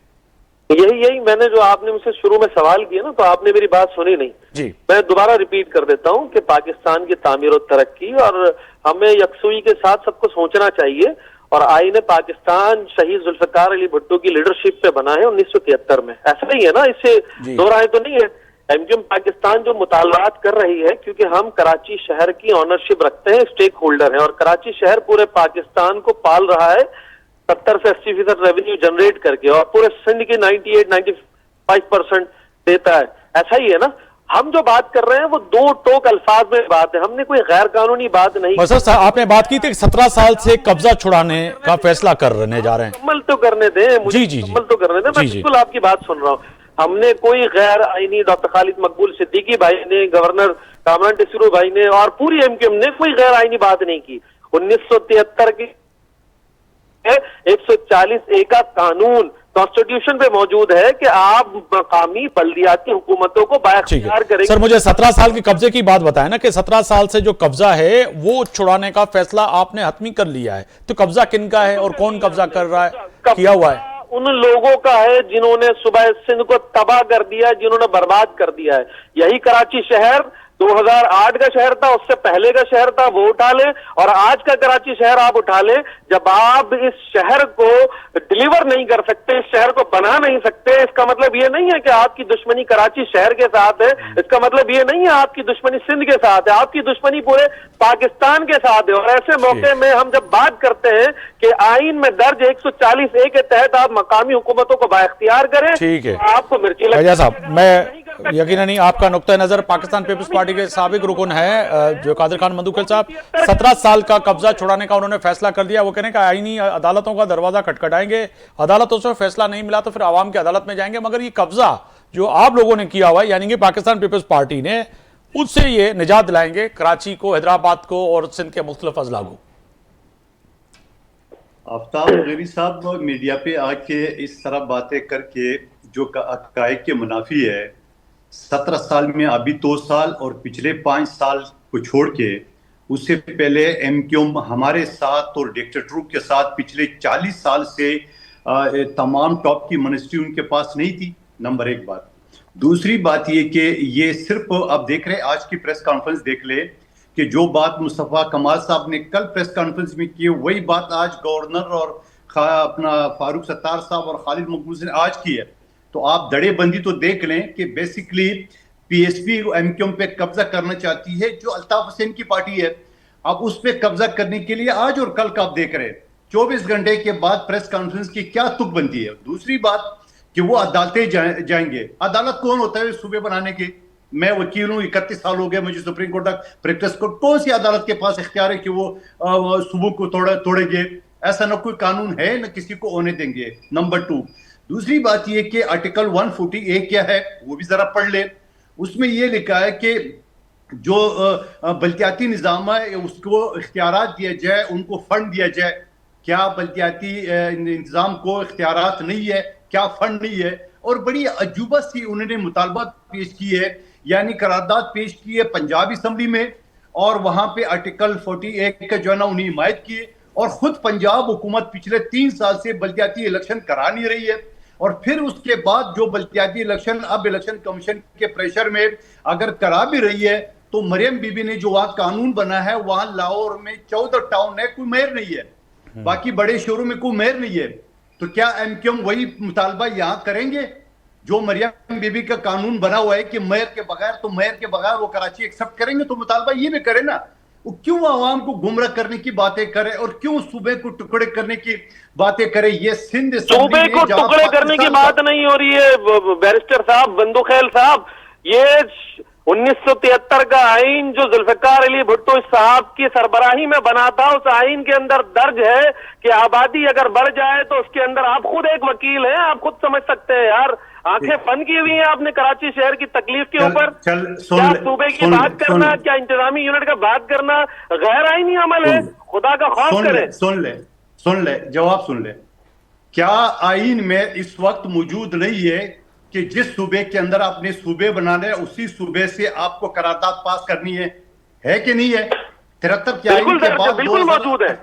यही मैंने जो आपने मुझसे शुरू में सवाल किया ना, तो आपने मेरी बात सुनी नहीं जी। मैं दोबारा रिपीट कर देता हूं कि पाकिस्तान की तामीर और तरक्की और हमें यकसुई के साथ सबको सोचना चाहिए। और आईने पाकिस्तान शहीद जुल्फिकार अली भुट्टो की लीडरशिप पे बना है 1973 में, ऐसा नहीं है ना, इससे दो राय तो नहीं है। एमक्यूएम पाकिस्तान जो मुतालबात कर रही है, क्योंकि हम कराची शहर की ऑनरशिप रखते हैं, स्टेक होल्डर हैं, और कराची शहर पूरे पाकिस्तान को पाल रहा है 70 से 80% रेवेन्यू जनरेट करके, और पूरे सिंध की 98-95% देता है। ऐसा ही है ना, हम जो बात कर रहे हैं वो दो टोक अल्फाज में बात है, हमने कोई गैर कानूनी बात नहीं। बस आपने बात की थी 17 साल से कब्जा छुड़ाने का फैसला करने जा रहे हैं। मुकम्मल तो करने दें मुझे, मुकम्मल तो करने दें, मैं बिल्कुल आपकी बात सुन रहा हूँ। हमने कोई गैर आईनी, डॉक्टर खालिद मकबूल सिद्दीकी भाई ने, गवर्नर कामरान टिसरू भाई ने और पूरी एमक्यूएम ने कोई गैर आईनी बात नहीं की। 1973 की 140A का कानून कॉन्स्टिट्यूशन पे मौजूद है कि आप मकामी बल्दियाती हुकूमतों को बाइख्तियार करेंगे। सर मुझे 17 साल के कब्जे की बात बताएं ना, कि 17 साल से जो कब्जा है वो छुड़ाने का फैसला आपने हतमी कर लिया है, तो कब्जा किन का है और कौन कब्जा कर रहा है, किया हुआ है? उन लोगों का है जिन्होंने सुबह सिंध को तबाह कर दिया, जिन्होंने बर्बाद कर दिया है। यही कराची शहर 2008 का शहर था, उससे पहले का शहर था, वो उठा ले, और आज का कराची शहर आप उठा ले। जब आप इस शहर को डिलीवर नहीं कर सकते, इस शहर को बना नहीं सकते, इसका मतलब ये नहीं है कि आपकी दुश्मनी कराची शहर के साथ है, इसका मतलब ये नहीं है आपकी दुश्मनी सिंध के साथ है, आपकी दुश्मनी पूरे पाकिस्तान के साथ है। और ऐसे मौके में हम जब बात करते हैं कि आइन में दर्ज 140A के तहत आप मकामी हुकूमतों को बाइख्तियार करें, ठीक है, तो आपको मिर्ची लग साहब, मैं यकीनन नहीं आपका नुक्ता नजर पाकिस्तान पीपल्स पार्टी के साबिक रुकन है जो कादिर खान मंदुखिल साहब, 17 साल का कब्जा छुड़ाने का उन्होंने फैसला कर दिया। वो कहने का आईनी अदालतों का दरवाजा खटखटाएंगे, अदालतों से फैसला नहीं मिला तो फिर आवाम की अदालत में जाएंगे। मगर ये कब्जा जो आप लोगों ने किया हुआ है, यानी कि पाकिस्तान पीपल्स पार्टी ने, उससे ये निजात दिलाएंगे कराची को, हैदराबाद को और सिंध के मुख्तलिफ अजला को। आफ्ताब गैरी साहब मीडिया पे आके इस तरह बातें करके जो हक़ाइक़ के मुनाफी है, 17 साल में अभी 2 साल और पिछले 5 साल को छोड़ के, उससे पहले एमक्यूएम हमारे साथ और डिक्टेटरों के साथ पिछले 40 साल से तमाम टॉप की मिनिस्ट्री उनके पास नहीं थी। नंबर 1 बात। दूसरी बात ये कि ये सिर्फ अब देख रहे, आज की प्रेस कॉन्फ्रेंस देख ले कि जो बात मुस्तफ़ा कमाल साहब ने कल प्रेस कॉन्फ्रेंस में की, वही बात आज गवर्नर और अपना फारूक सत्तार साहब और खालिद मकबूल ने आज की है। तो आप दड़ेबंदी तो देख लें कि बेसिकली पीएसपी एमक्यूएम पे कब्जा करना चाहती है, जो अल्ताफ हुसैन की पार्टी है। अब उस पे कब्जा करने के लिए आज और कल का आप देख रहे हैं 24 घंटे के बाद प्रेस कॉन्फ्रेंस की क्या तुक बनती है। दूसरी बात कि वो अदालतें जाएंगे। अदालत कौन होता है सूबे बनाने के? मैं वकील हूँ, 31 साल हो गए मुझे सुप्रीम कोर्ट तक प्रैक्टिस को। कौन सी अदालत के पास इख्तियार है कि वो सूबों को तोड़ेंगे? ऐसा ना कोई कानून है, ना किसी को होने देंगे। नंबर 2, दूसरी बात ये कि आर्टिकल 140A क्या है वो भी जरा पढ़ ले। उसमें ये लिखा है कि जो बल्दियाती निज़ाम है उसको इख्तियारात दिया जाए, उनको फंड दिया जाए। क्या बल्दियाती निज़ाम को इख्तियारात नहीं है? क्या फंड नहीं है? और बड़ी अजूबा सी उन्होंने मुतालबा पेश की है। यानी करारदाद पेश की है पंजाब असम्बली में, और वहां पे आर्टिकल 48 का जो है ना उन्हें हिमायत किए, और खुद पंजाब हुकूमत पिछले 3 साल से बल्दियाती इलेक्शन करा नहीं रही है। और फिर उसके बाद जो बल्दियाती इलेक्शन अब इलेक्शन कमीशन के प्रेशर में अगर करा भी रही है, तो मरियम बीबी ने जो वहां कानून बना है, वहां लाहौर में 14 टाउन है, कोई मेयर नहीं है, बाकी बड़े शहरों में कोई मेयर नहीं है। तो क्या एमक्यूएम वही मुतालबा यहां करेंगे जो मरियम बीबी का कानून बना हुआ है कि मेयर के बगैर, तो मेयर के बगैर वो कराची एक्सेप्ट करेंगे? तो मुतालबा ये भी करे ना, वो क्यों आवाम को गुमराह करने की बातें करे और क्यों सूबे को टुकड़े करने की बातें करे? ये सिंध सूबे को टुकड़े करने की बात नहीं हो रही है बैरिस्टर साहब, बंदूखेल साहब। ये 1973 का आइन जो जुल्फिकार अली भुट्टो साहब की सरबराही में बना था, उस आइन के अंदर दर्ज है कि आबादी अगर बढ़ जाए तो उसके अंदर, आप खुद एक वकील हैं, आप खुद समझ सकते हैं यार, आंखें बंद की हुई हैं आपने कराची शहर की तकलीफ के ऊपर। क्या सूबे की बात करना, क्या इंतजामी यूनिट का बात करना गैर आईनी अमल है? खुदा का खौफ करें। सुन ले, जवाब सुन ले। क्या आइन में इस वक्त मौजूद नहीं है कि जिस सूबे के अंदर आपने सूबे बनाने, उसी सूबे से आपको करारदाद पास करनी है कि नहीं है? 73 के आइन के बाद बिल्कुल मौजूद है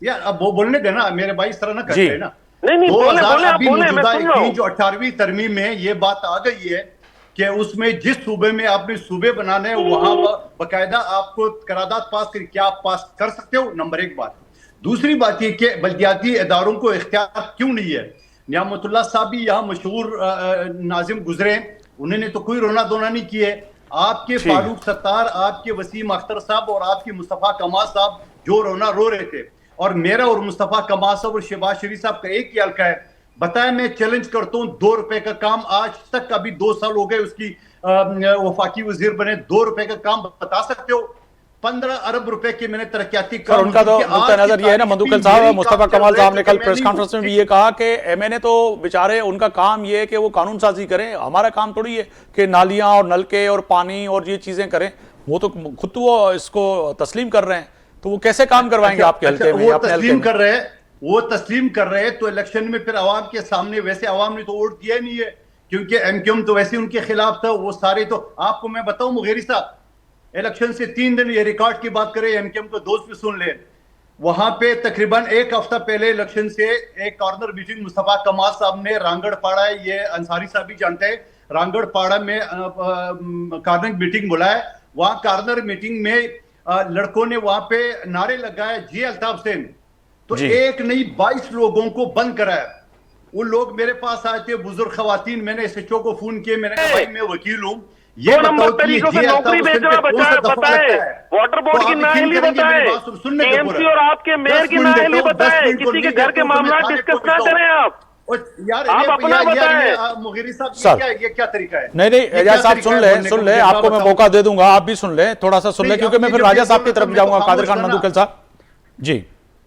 यार। अब वो बोलने देना, मेरे भाई इस तरह ना करते हैं ना। नहीं, बोले, अभी मौजूदा जो 18वीं तरमीम में ये बात आ गई है कि उसमें जिस सूबे में आपने सूबे बनाने हैं, वहां बकायदा आपको करारदाद पास कर, क्या आप पास कर सकते हो? नंबर 1 बात। दूसरी बात ये कि बल्दियाती इदारों को इख्तियार क्यों नहीं है? नियामतुल्लाह साहब भी यहाँ मशहूर नाजिम गुजरे, उन्होंने तो कोई रोना धोना नहीं किए। आपके फारूक सत्तार, आपके वसीम अख्तर साहब और आपके मुस्तफा कमाल साहब जो रोना रो रहे थे, और मेरा और मुस्तफा कमाल साहब और शहबाज शरीफ साहब का एक ही हल्का है। बताए, मैं चैलेंज करता हूँ, 2 रुपए का काम आज तक, अभी 2 साल हो गए उसकी वफाकी वजीर बने, 2 रुपए का काम बता सकते हो? 15 अरब रुपए के मैंने तरक्याती काम। उनका तो नुक्ता नजर ये है ना, बंदूखेल साहब, मुस्तफा कमाल साहब ने कल प्रेस कॉन्फ्रेंस में भी ये कहा कि एमएनए तो बेचारे, उनका काम ये है कि वो कानून साजी करें, हमारा काम थोड़ी है कि नालियां और नलके और पानी और ये चीजें करें। वो तो खुद तो वो इसको तस्लीम कर रहे हैं, तो वो कैसे काम करवाएंगे आपके हल्के में? वो तस्लीम कर रहे हैं तो इलेक्शन में फिर अवाम के सामने, वैसे अवाम ने तो वोट दिया नहीं है, क्योंकि एमक्यूएम तो वैसे उनके खिलाफ था। वो सारे तो, आपको मैं बताऊं मुगेरी साहब, इलेक्शन से 3 दिन, ये रिकॉर्ड की बात करें, एमक्यूएम को दोस्त भी सुन ले, वहां पे तकरीबन 1 हफ्ता पहले इलेक्शन से एक कॉर्नर मीटिंग मुस्तफा कमाल साहब ने रांगड़पाड़ा, ये अंसारी साहब भी जानते हैं, रांगड़पाड़ा में कॉर्नर मीटिंग बुलाया। वहां कॉर्नर मीटिंग में लड़कों ने वहां पे नारे लगाए, जी अल्ताफ सेन, तो एक नहीं 22 लोगों को बंद कराया। वो लोग मेरे पास आए थे, बुजुर्ग खवातीन, मैंने एसएचओ को फोन किए, मैंने कहा भाई मैं वकील हूं, ये बताओ कि तरीकों से नौकरी बेचना बताए, वाटर बोर्ड की नाअहली बताए, टीएमसी और आपके मेयर की नाअहली बताए, किसी के घर के मामला डिस्कस ना करें आप। यार आप अपना बताएं। मुगेरी साहब, ये क्या तरीका है? नहीं, एजाज साहब सुन ले, आपको मैं मौका दे दूंगा, आप भी सुन ले, थोड़ा सा सुन ले, क्योंकि मैं फिर राजा साहब की तरफ जाऊंगा, कादिर खान बंदूखेल साहब जी।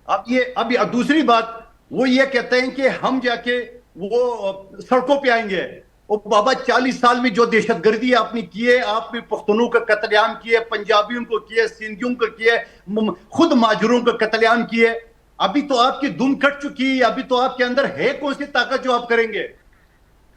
अब दूसरी बात, वो ये कहते हैं कि हम जाके वो सड़कों पे आएंगे। ओ बाबा, 40 साल में जो दहशतगर्दी आपने की है, आपने पख्तूनों का कत्लेआम किए, पंजाबियों को किए, सिंधियों को किए, खुद माजरों का कत्लेआम किए, अभी तो आपकी दुम कट चुकी है। अभी तो आपके अंदर है कौन सी ताकत जो आप करेंगे?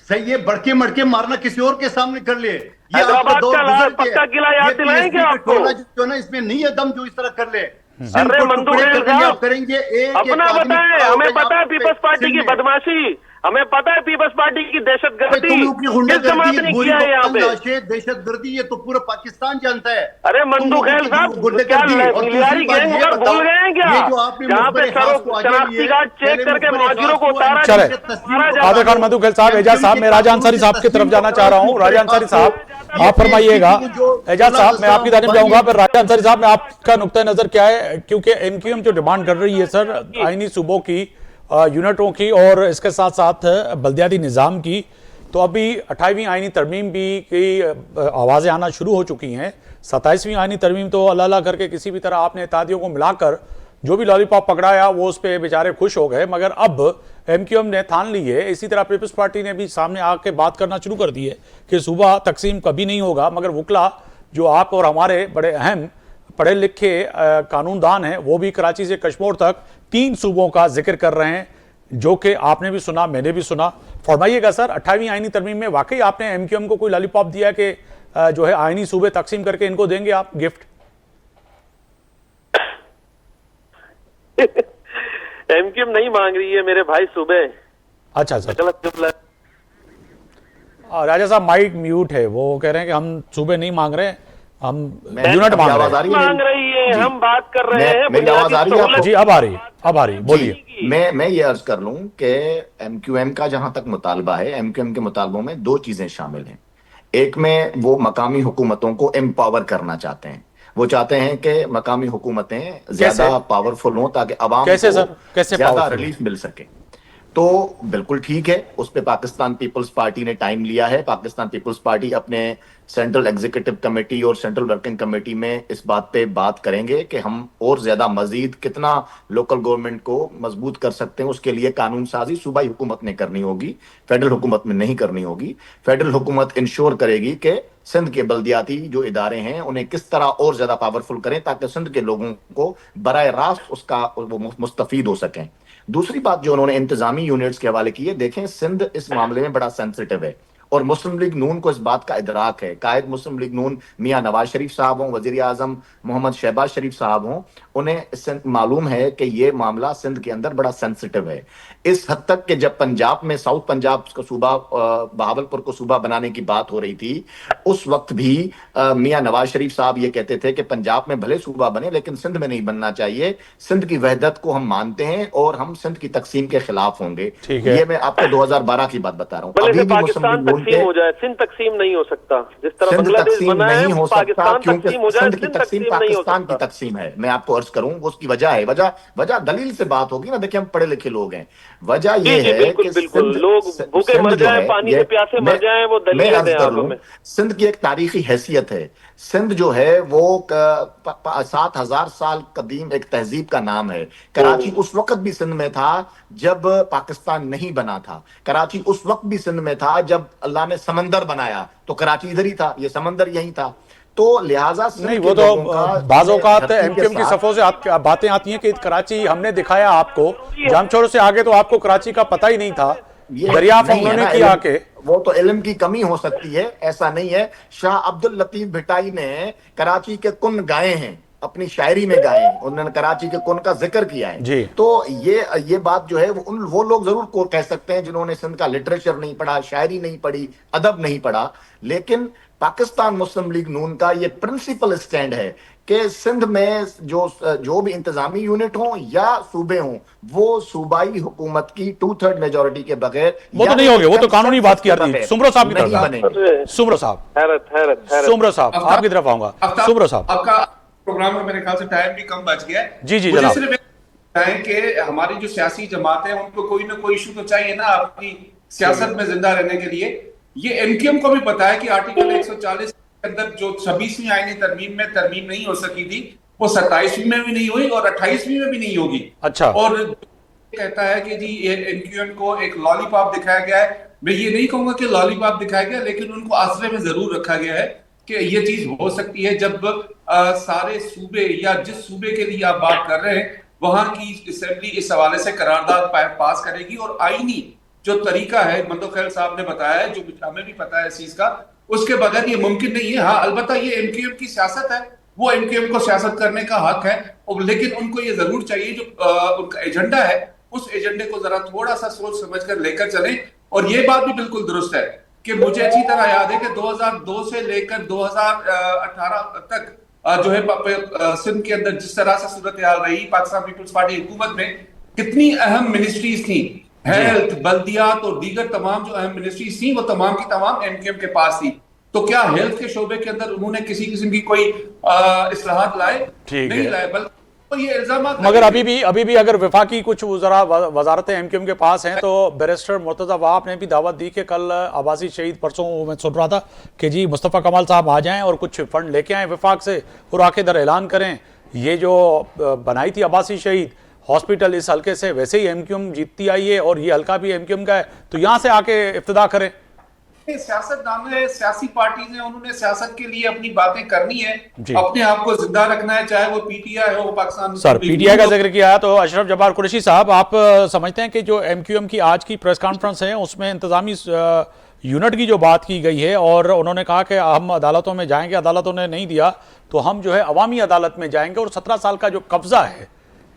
सही है, बढ़के मड़के मारना किसी और के सामने कर ले, ये आपका दौर गुजर गया। किला याद दिलाएंगे आपको, जो ना इसमें नहीं है दम जो इस तरह कर ले। अरे मंदूखेल साहब करेंगे, अपना बताएं, हमें पता है पीपल्स पार्टी की बदमाशी, हमें पता है पीपल्स पार्टी की दहशतगर्दी, किस जमात ने किया है यहाँ पे दहशतगर्दी? ये तो पूरा पाकिस्तान जानता है। अरे मंदूखेल साहब, क्या मिलियारी गैंग होकर भूल गए हैं क्या? जहाँ पे शनाख्ती कार्ड चेक करके मुहाजिरों को उतारा। कादिर खान मंदूखेल साहब, एजाज साहब, मैं राजा अंसारी साहब की तरफ जाना चाह रहा हूँ। राजा अंसारी साहब, आप फरमाइएगा। एजाज साहब, मैं आपकी तरफ जाऊंगा, फिर राजा अंसारी साहब, मैं आपका नुक्ता नजर क्या है? क्योंकि एमक्यूएम जो डिमांड कर रही है सर, आईनी सूबों की, यूनिटों की, और इसके साथ साथ बल्दियाती निज़ाम की, तो अभी 28वीं आईनी तरमीम भी की आवाज़ें आना शुरू हो चुकी हैं। 27वीं आईनी तरमीम तो अल्लाह अल्लाह करके किसी भी तरह आपने इत्तेहादियों को मिलाकर जो भी लॉलीपॉप पकड़ाया वो उस पर बेचारे खुश हो गए, मगर अब एमक्यूएम ने ठान ली है। इसी तरह पीपल्स पार्टी ने भी सामने आके बात करना शुरू कर दी है कि सूबा तकसीम कभी नहीं होगा, मगर वकला जो आप और हमारे बड़े अहम पढ़े लिखे कानूनदान हैं, वो भी कराची से कश्मीर तक 3 सूबों का जिक्र कर रहे हैं, जो कि आपने भी सुना, मैंने भी सुना। फरमाइएगा सर, 28वीं आईनी तरमीम में वाकई आपने एमक्यूएम को कोई लॉलीपॉप दिया कि जो है आईनी सूबे तकसीम करके इनको देंगे आप गिफ्ट? एमक्यूएम नहीं मांग रही है मेरे भाई सूबे। अच्छा सर, गलत जुमला। राजा साहब माइक म्यूट है, वो कह रहे हैं कि हम सूबे नहीं मांग रहे, हम मैं- यूनिट मांग आवाज रहे आ हैं। रही है? मांग रही है, हम बात कर रहे हैं मेरी आवाज आ रही है आपको? जी अब आ रही, अब आ रही, बोलिए। मैं ये अर्ज कर लूं कि एमक्यूएम का जहां तक मुतालबा है, एमक्यूएम के मुतालबों में दो चीजें शामिल हैं। एक में वो मकामी हुकूमतों को एम्पावर करना चाहते हैं। वो चाहते हैं कि मकामी हुकूमतें ज्यादा पावरफुल हों ताकि अवाम कैसे को सर? कैसे ज्यादा powerful? रिलीफ मिल सके। तो बिल्कुल ठीक है, उस पे पाकिस्तान पीपल्स पार्टी ने टाइम लिया है। पाकिस्तान पीपल्स पार्टी अपने सेंट्रल एग्जीक्यूटिव कमेटी और सेंट्रल वर्किंग कमेटी में इस बात पे बात करेंगे कि हम और ज्यादा मजीद कितना लोकल गवर्नमेंट को मजबूत कर सकते हैं। उसके लिए कानून साजी सूबाई हुकूमत ने करनी होगी, फेडरल हुकूमत में नहीं करनी होगी। फेडरल हुकूमत इंश्योर करेगी कि सिंध के बल्दियाती जो इदारे हैं उन्हें किस तरह और ज्यादा पावरफुल करें ताकि सिंध के लोगों को बराह रास्त उसका वो मुस्तफीद हो सकें। दूसरी बात जो उन्होंने इंतजामी यूनिट्स के हवाले की है, देखें सिंध इस मामले में बड़ा सेंसिटिव है और मुस्लिम लीग नून को इस बात का इदराक है। कायद मुस्लिम लीग नून मियां नवाज शरीफ साहब हों, वजीर आजम मोहम्मद शहबाज शरीफ साहब हों, उन्हें इससे मालूम है कि यह मामला सिंध के अंदर बड़ा सेंसिटिव है। इस हद तक कि जब पंजाब में साउथ पंजाब को सूबा बहावलपुर को सूबा बनाने की बात हो रही थी, उस वक्त भी मियां नवाज शरीफ साहब ये कहते थे कि पंजाब में भले सूबा बने लेकिन सिंध में नहीं बनना चाहिए। सिंध की वहदत को हम मानते हैं और हम सिंध की तकसीम के खिलाफ होंगे। ठीक है। ये मैं आपको 2012 की बात बता रहा हूँ। भले अभी से भी मुस्लिम पाकिस्तान लीग नून तकसीम हो के जाए, सिंध तकसीम नहीं हो सकता। जिस तरह सिंध बांग्लादेश तकसीम बना है, नहीं हो सकता पाकिस्तान क्योंकि तकसीम हो जाए, सिंध की सिंध तकसीम तकसीम नहीं हो पाकिस्तान की सकता। तकसीम है। मैं आपको अर्ज करूं उसकी वजह है, वजह दलील से बात होगी ना। देखिए हम पढ़े लिखे लोग हैं। वजह जी यह जी है बिल्कुल कि बिल्कुल, लोग भूखे सिंध मर जो जाए, है, पानी ये- से प्यासे मर मैं- जाए, वो मैं दलील अर्ज दें कर आंखों लूं, में। सिंध की एक तारीखी हैसियत है। सिंध जो है वो 7,000 साल कदीम एक तहजीब का नाम है। कराची उस वक्त भी सिंध में था जब पाकिस्तान नहीं बना था। कराची उस वक्त भी सिंध में था जब अल्लाह ने समंदर बनाया, तो कराची इधर ही था, ये समंदर यही था। तो लिहाजा सिंध नहीं, के वो तो लोगों का बाज़ औक़ात धरती के एमक्यूएम की साथ- सफ़ों से आप बातें आती हैं कि कराची हमने दिखाया आपको, जामचौर से आगे तो आपको कराची का पता ही नहीं था, ये दरियाफ्त नहीं है उन्होंने ना, किया इल्म- के। वो तो इल्म की कमी हो सकती है, ऐसा नहीं है। शाह अब्दुल लतीफ भिटाई ने कराची के कुन गाए हैं, अपनी शायरी में गाए हैं। उन्होंने कराची के कुन का जिक्र किया है। जी। तो ये बात जो है वो लोग जरूर को कह सकते हैं जिन्होंने सिंध का लिटरेचर नहीं पढ़ा, शायरी नहीं पढ़ी, अदब नहीं पढ़ा। लेकिन पाकिस्तान मुस्लिम लीग नून का ये प्रिंसिपल स्टैंड है कि सिंध में जो भी इंतजामी यूनिट हो या सूबे हों, वो सूबाई हुकूमत की 2/3 मेजोरिटी के बगैर वो तो नहीं होंगे, वो तो कानूनी बात की अर्जी। बगैर सुमरो साहब की नहीं तरफ बनेंगे। सुमरो साहब, हैरत हैरत हैरत। सुमरो साहब आपकी तरफ आऊंगा। सुमरो साहब, आपका प्रोग्राम में मेरे ख्याल से टाइम भी कम बच गया है। जी, जी, मुझे जनाब। सिर्फ है कि हमारी जो सियासी जमात है उनको कोई ना कोई इशू तो चाहिए ना अपनी सियासत में जिंदा रहने के लिए। ये एमक्यूएम को भी पता है कि आर्टिकल 140 के अंदर जो 26वीं आईनी तरमीम में तरमीम नहीं हो सकी थी, वो 27वीं में भी नहीं हुई और 28वीं में भी नहीं होगी। अच्छा। और कहता है कि जी ये एमक्यूएम को एक लॉलीपॉप दिखाया गया है। मैं ये नहीं कहूंगा कि लॉलीपॉप दिखाया गया, लेकिन उनको आसरे में जरूर रखा गया है कि ये चीज हो सकती है जब सारे सूबे या जिस सूबे के लिए आप बात कर रहे हैं वहां की असेंबली इस हवाले से करारदाद पास करेगी। और आईनी जो तरीका है मंदोखैल साहब ने बताया है, जो हमें भी पता है इस चीज का, उसके बगैर ये मुमकिन नहीं है। हाँ, अलबत्ता ये एमक्यूएम की सियासत है, वो एमक्यूएम को सियासत करने का हक है, लेकिन उनको ये जरूर चाहिए जो उनका एजेंडा है उस एजेंडे को जरा थोड़ा सा सोच समझ कर लेकर चलें। और ये बात भी बिल्कुल दुरुस्त है कि मुझे अच्छी तरह याद है कि 2002 से लेकर 2018 तक जो है सिंध के अंदर जिस तरह से सूरत हाल रही, पाकिस्तान पीपल्स पार्टी हुकूमत में कितनी अहम मिनिस्ट्रीज थी, हेल्थ, बल्दियात और दीगर तमाम जो अहम मिनिस्ट्रीज थी वो तमाम की तमाम एमक्यूएम के पास थी। तो क्या हेल्थ के शोबे के अंदर उन्होंने किसी किस्म की कोई इस्लाहात लाए? ठीक नहीं है। लाए, बल्कि तो ये इल्जामात मगर अभी भी अगर वफाकी कुछ जरा वजारतें एमक्यूएम के पास हैं तो बैरिस्टर मुर्तज़ा वहाब ने भी दावत दी कि कल आबासी शहीद, परसों मैं सुन रहा था कि जी मुस्तफ़ा कमाल साहब आ जाएं और कुछ फंड लेके आए वफाक से और आके इधर ऐलान करें ये जो बनाई थी आबासी शहीद हॉस्पिटल इस हल्के से, वैसे ही एमक्यूएम जीतती आई है और ये हल्का भी एमक्यूएम का है, तो यहाँ से आके इब्तिदा करें। सियासतदान है, सियासी पार्टी है, उन्होंने सियासत के लिए अपनी बातें करनी है, जी। अपने आप को जिंदा रखना है, चाहे वो पीटीआई हो, पाकिस्तान सर पीटीआई का जिक्र किया तो अशरफ जब्बार कुरैशी साहब, आप समझते हैं कि जो एमक्यूएम की आज की प्रेस कॉन्फ्रेंस है उसमें इंतजामी यूनिट की जो बात की गई है और उन्होंने कहा कि हम अदालतों में जाएंगे, अदालतों ने नहीं दिया तो हम जो है अवामी अदालत में जाएंगे और 17 साल का जो कब्जा है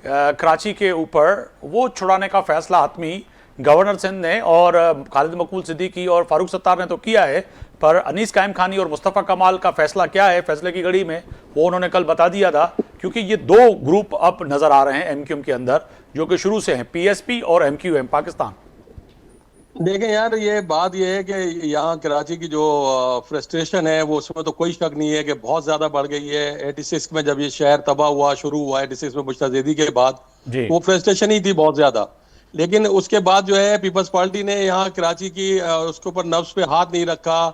कराची के ऊपर वो छुड़ाने का फैसला आत्मी गवर्नर सिंध ने और खालिद मकबूल सिद्दीकी और फारूक सत्तार ने तो किया है, पर अनीस कायम खानी और मुस्तफ़ा कमाल का फैसला क्या है फैसले की घड़ी में वो उन्होंने कल बता दिया था, क्योंकि ये दो ग्रुप अब नजर आ रहे हैं एमक्यूएम के अंदर जो कि शुरू से हैं, पीएसपी और एमक्यूएम पाकिस्तान। देखें यार, ये बात ये है कि यहाँ कराची की जो फ्रस्ट्रेशन है वो उसमें तो कोई शक नहीं है कि बहुत ज्यादा बढ़ गई है। 86 में जब ये शहर तबाह हुआ शुरू हुआ 86 में मुश्ताजेदी के बाद वो फ्रस्ट्रेशन ही थी बहुत ज्यादा, लेकिन उसके बाद जो है पीपल्स पार्टी ने यहाँ कराची की उसके ऊपर नब्ज पे हाथ नहीं रखा,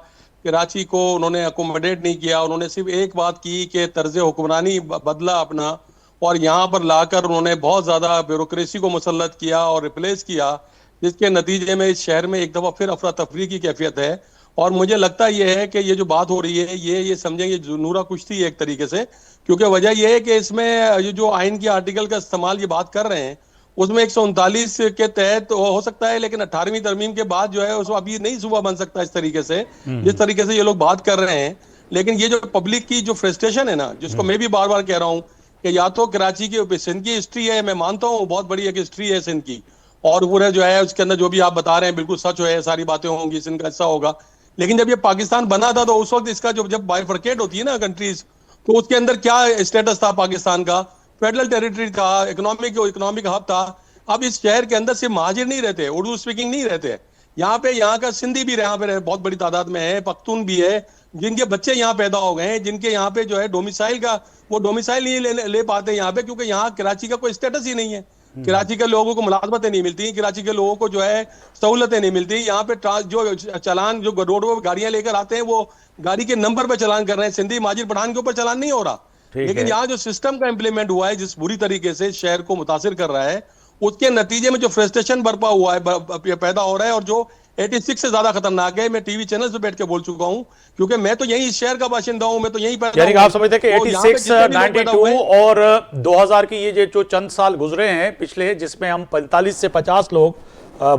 कराची को उन्होंने अकोमोडेट नहीं किया। उन्होंने सिर्फ एक बात की कि तर्ज हुक्मरानी बदला अपना और यहाँ पर लाकर उन्होंने बहुत ज्यादा ब्यूरोक्रेसी को मुसल्लत किया और रिप्लेस किया, जिसके नतीजे में इस शहर में एक दफा फिर अफरा तफरी की कैफियत है। और मुझे लगता यह है कि ये जो बात हो रही है ये समझेंगे नूरा कुश्ती है एक तरीके से, क्योंकि वजह यह है कि इसमें ये जो आइन की आर्टिकल का इस्तेमाल ये बात कर रहे हैं उसमें 139 के तहत हो सकता है, लेकिन 18वीं तरमीम के बाद जो है उसको अभी नहीं सूबा बन सकता इस तरीके से जिस तरीके से ये लोग बात कर रहे हैं। लेकिन ये जो पब्लिक की जो फ्रस्ट्रेशन है ना, जिसको मैं भी बार बार कह रहा हूँ कि या तो कराची की सिंध की हिस्ट्री है, मैं मानता हूँ बहुत बड़ी एक हिस्ट्री है सिंध की, और पूरे जो है उसके अंदर जो भी आप बता रहे हैं बिल्कुल सच है, सारी बातें होंगी, सिंध का हिस्सा होगा। लेकिन जब ये पाकिस्तान बना था तो उस वक्त इसका जब बाइफरकेट होती है ना कंट्रीज, तो उसके अंदर क्या स्टेटस था पाकिस्तान का, फेडरल टेरिटरी था, इकोनॉमिक हब था। अब इस शहर के अंदर सिर्फ महाजिर नहीं रहते, उर्दू स्पीकिंग नहीं रहते, यहाँ का सिंधी भी यहाँ पे बहुत बड़ी तादाद में है, पख्तून भी है, जिनके बच्चे यहाँ पैदा हो गए हैं, जिनके यहाँ पे जो है डोमिसाइल का वो डोमिसाइल नहीं ले पाते यहाँ पे, क्योंकि यहाँ कराची का कोई स्टेटस ही नहीं है। कराची के लोगों को मुलाजमतें नहीं मिलती, कराची के लोगों को जो है सहूलतें नहीं मिलती। यहाँ पे जो चलान जो रोडों पर गाड़ियां लेकर आते हैं वो गाड़ी के नंबर पे चलान कर रहे हैं, सिंधी माजिर पठान के ऊपर चलान नहीं हो रहा। लेकिन यहाँ जो सिस्टम का इंप्लीमेंट हुआ है जिस बुरी तरीके से शहर को मुतासिर कर रहा है, उसके नतीजे में जो फ्रस्ट्रेशन बरपा हुआ है पैदा हो रहा है, और जो 86 से ज्यादा खतरनाक है। मैं टीवी चैनल पे बैठ के बोल चुका हूं, क्योंकि मैं तो यही इस शहर का बाशिंदा हूं, मैं तो यही पैदा यानी आप समझते हैं कि 86, 92 और 2000 की ये जो चंद साल गुजरे हैं पिछले, जिसमें हम 45 से 50 लोग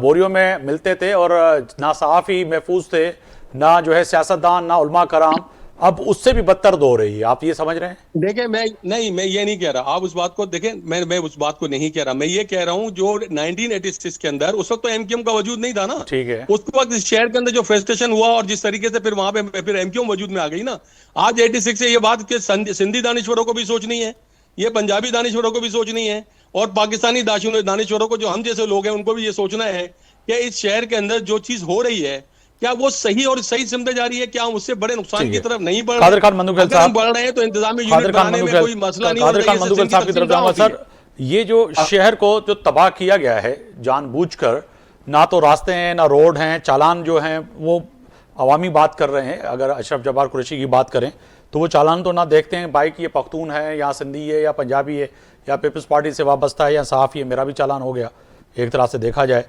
बोरियो में मिलते थे और ना सहाफ़ी महफूज थे, ना जो है सियासतदान, ना उलमा कराम, अब उससे भी बदतर दो रही है, आप ये समझ रहे हैं? देखें मैं ये नहीं कह रहा, आप उस बात को देखें, मैं उस बात को नहीं कह रहा, मैं ये कह रहा हूं जो 1986 के अंदर उस वक्त तो एमक्यूएम का वजूद नहीं था ना, ठीक है, उस वक्त इस शहर के अंदर जो फ्रस्ट्रेशन हुआ और जिस तरीके से फिर वहां पे फिर एमक्यूएम वजूद में आ गई ना। आज 86 से ये बात कि सिंधी दानिश्वरों को भी सोचनी है, ये पंजाबी दानिश्वरों को भी सोचनी है, और पाकिस्तानी दानिश्वरों को जो हम जैसे लोग हैं उनको भी ये सोचना है कि इस शहर के अंदर जो चीज हो रही है क्या वो सही और सही समझे जा रही है, क्या हम उससे बड़े नुकसान की तरफ नहीं बढ़ रहे? कादिर खान मंदुखैल साहब बढ़ रहे हैं तो इंतजामी यूनिट बनाने में कोई मसला नहीं। कादिर खान मंदुखैल साहब की तरफ जाऊंगा। सर, ये जो शहर को जो तबाह किया गया है जानबूझकर, ना तो रास्ते हैं ना रोड हैं, चालान जो हैं वो अवामी बात कर रहे हैं, अगर अशरफ जब्बार कुरैशी की बात करें तो वो चालान तो ना देखते हैं भाई कि ये पख्तून है या सिंधी है या पंजाबी है या पीपल्स पार्टी से वाबस्ता है या सहाफ़ी है, मेरा भी चालान हो गया एक तरह से देखा जाए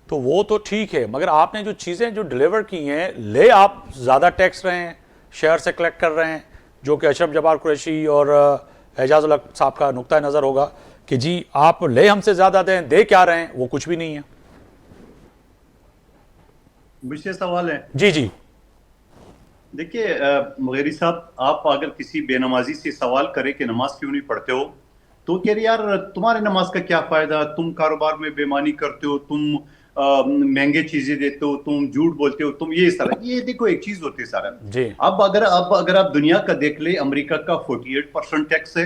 तो वो तो ठीक है, मगर आपने जो चीज़ें जो डिलीवर की हैं, ले आप ज़्यादा टैक्स रहे हैं, शहर से कलेक्ट कर रहे हैं, जो कि अशरफ जब्बार कुरैशी और एजाज़ुल हक साहब का नुक्ता नज़र होगा कि जी आप ले हमसे ज़्यादा दें, दे क्या रहे हैं, वो कुछ भी नहीं है। मुझसे सवाल है जी जी देखिए मुगेरी साहब, आप अगर किसी बेनमाजी से सवाल करें कि नमाज क्यों नहीं पढ़ते हो, तो कह रहे यार तुम्हारे नमाज का क्या फायदा, तुम कारोबार में बेईमानी करते हो, तुम महंगे चीजें देते हो, तुम झूठ बोलते हो, तुम ये सारा, ये देखो एक चीज होती है सारा जी। अब अगर आप दुनिया का देख ले, अमेरिका का 48% टैक्स है,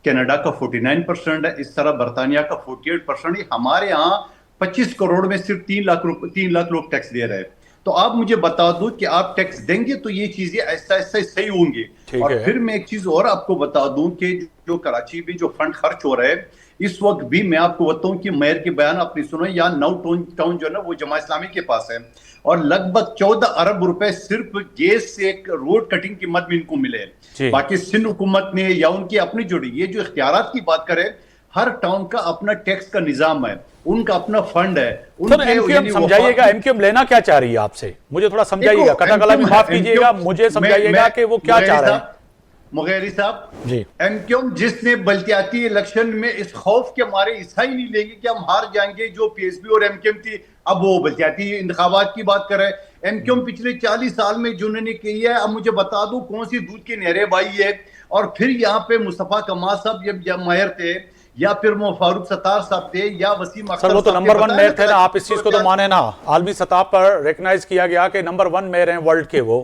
कनाडा का 49% है, इस तरह बरतानिया का 48% है, हमारे यहाँ 25 करोड़ में सिर्फ 3 लाख लोग टैक्स दे रहे हैं। तो आप मुझे बता दो कि आप टैक्स देंगे तो ये चीजें ऐसा ऐसा सही होंगी। और फिर मैं एक चीज और आपको बता दूं कि जो कराची में जो फंड खर्च हो रहे हैं इस वक्त भी, मैं आपको बताऊं कि मेयर के बयान आपने सुनो, यहाँ नौ टाउन जो है ना वो जमा इस्लामी के पास है, और लगभग 14 अरब रुपए सिर्फ गैस से एक रोड कटिंग की मद में इनको मिले। बाकी सिंध हुकूमत ने या उनकी अपनी जोड़ी, ये जो इख्तियारात की बात करें, हर टाउन का अपना टैक्स का निजाम है, उनका अपना फंड है। एमक्यूएम समझाइएगा, एमक्यूएम लेना क्या चाह रही है आपसे, मुझे थोड़ा समझाइएगा, कटाकला भी माफ कीजिएगा, मुझे समझाइएगा कि वो क्या चाह रहे हैं। मुगैरी साहब जी, एमक्यूएम जिसने बल्तियाती इलेक्शन में इस खौफ के मारे ईसाई नहीं लेंगे कि हम हार जाएंगे, जो पीएसपी और एमक्यूएम थी, अब वो बल्तियाती इंतखाबात की बात कर रहे हैं। एमक्यूएम पिछले 40 साल में जिन्होंने की है, अब मुझे बता दूं कौन सी दूध की नहरें बाई है। और फिर यहाँ पे मुस्तफा कमाल साहब जब माहिर थे, या फिर वो फारूक सत्तार साहब थे, या वसीम अख्तर सर वो तो साहब थे, नंबर 1 बताएं मेयर थे ना, जरा। आप इस चीज को तो माने ना, आलमी सतह पर रिकग्नाइज किया गया कि नंबर 1 मेयर हैं वर्ल्ड के वो।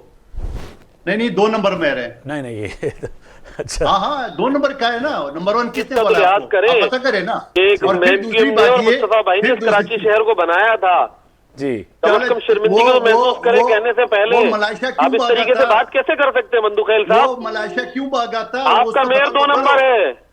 नहीं 2 नंबर मेयर है। नहीं ये अच्छा हाँ 2 नंबर का है ना, नंबर 1 किसने इसका तो बोला याद आपको? करें। आप पता करें ना। एक और फिर दूसरी एमक्यूएम ने बात और ये, मुस्तफा भाई ने फिर दूसरी- कराची शहर को बनाया था। जी कम से कम शर्मिंदगी तो महसूस करें कहने से पहले। वो मलाइशिया क्यों आप इस भागा तरीके से था? बात कैसे कर सकते हैं मंदुखेल वो साहब? मलाइशिया क्यों भागा था? आपका उसको मेयर पता 2 तो नंबर करो। है,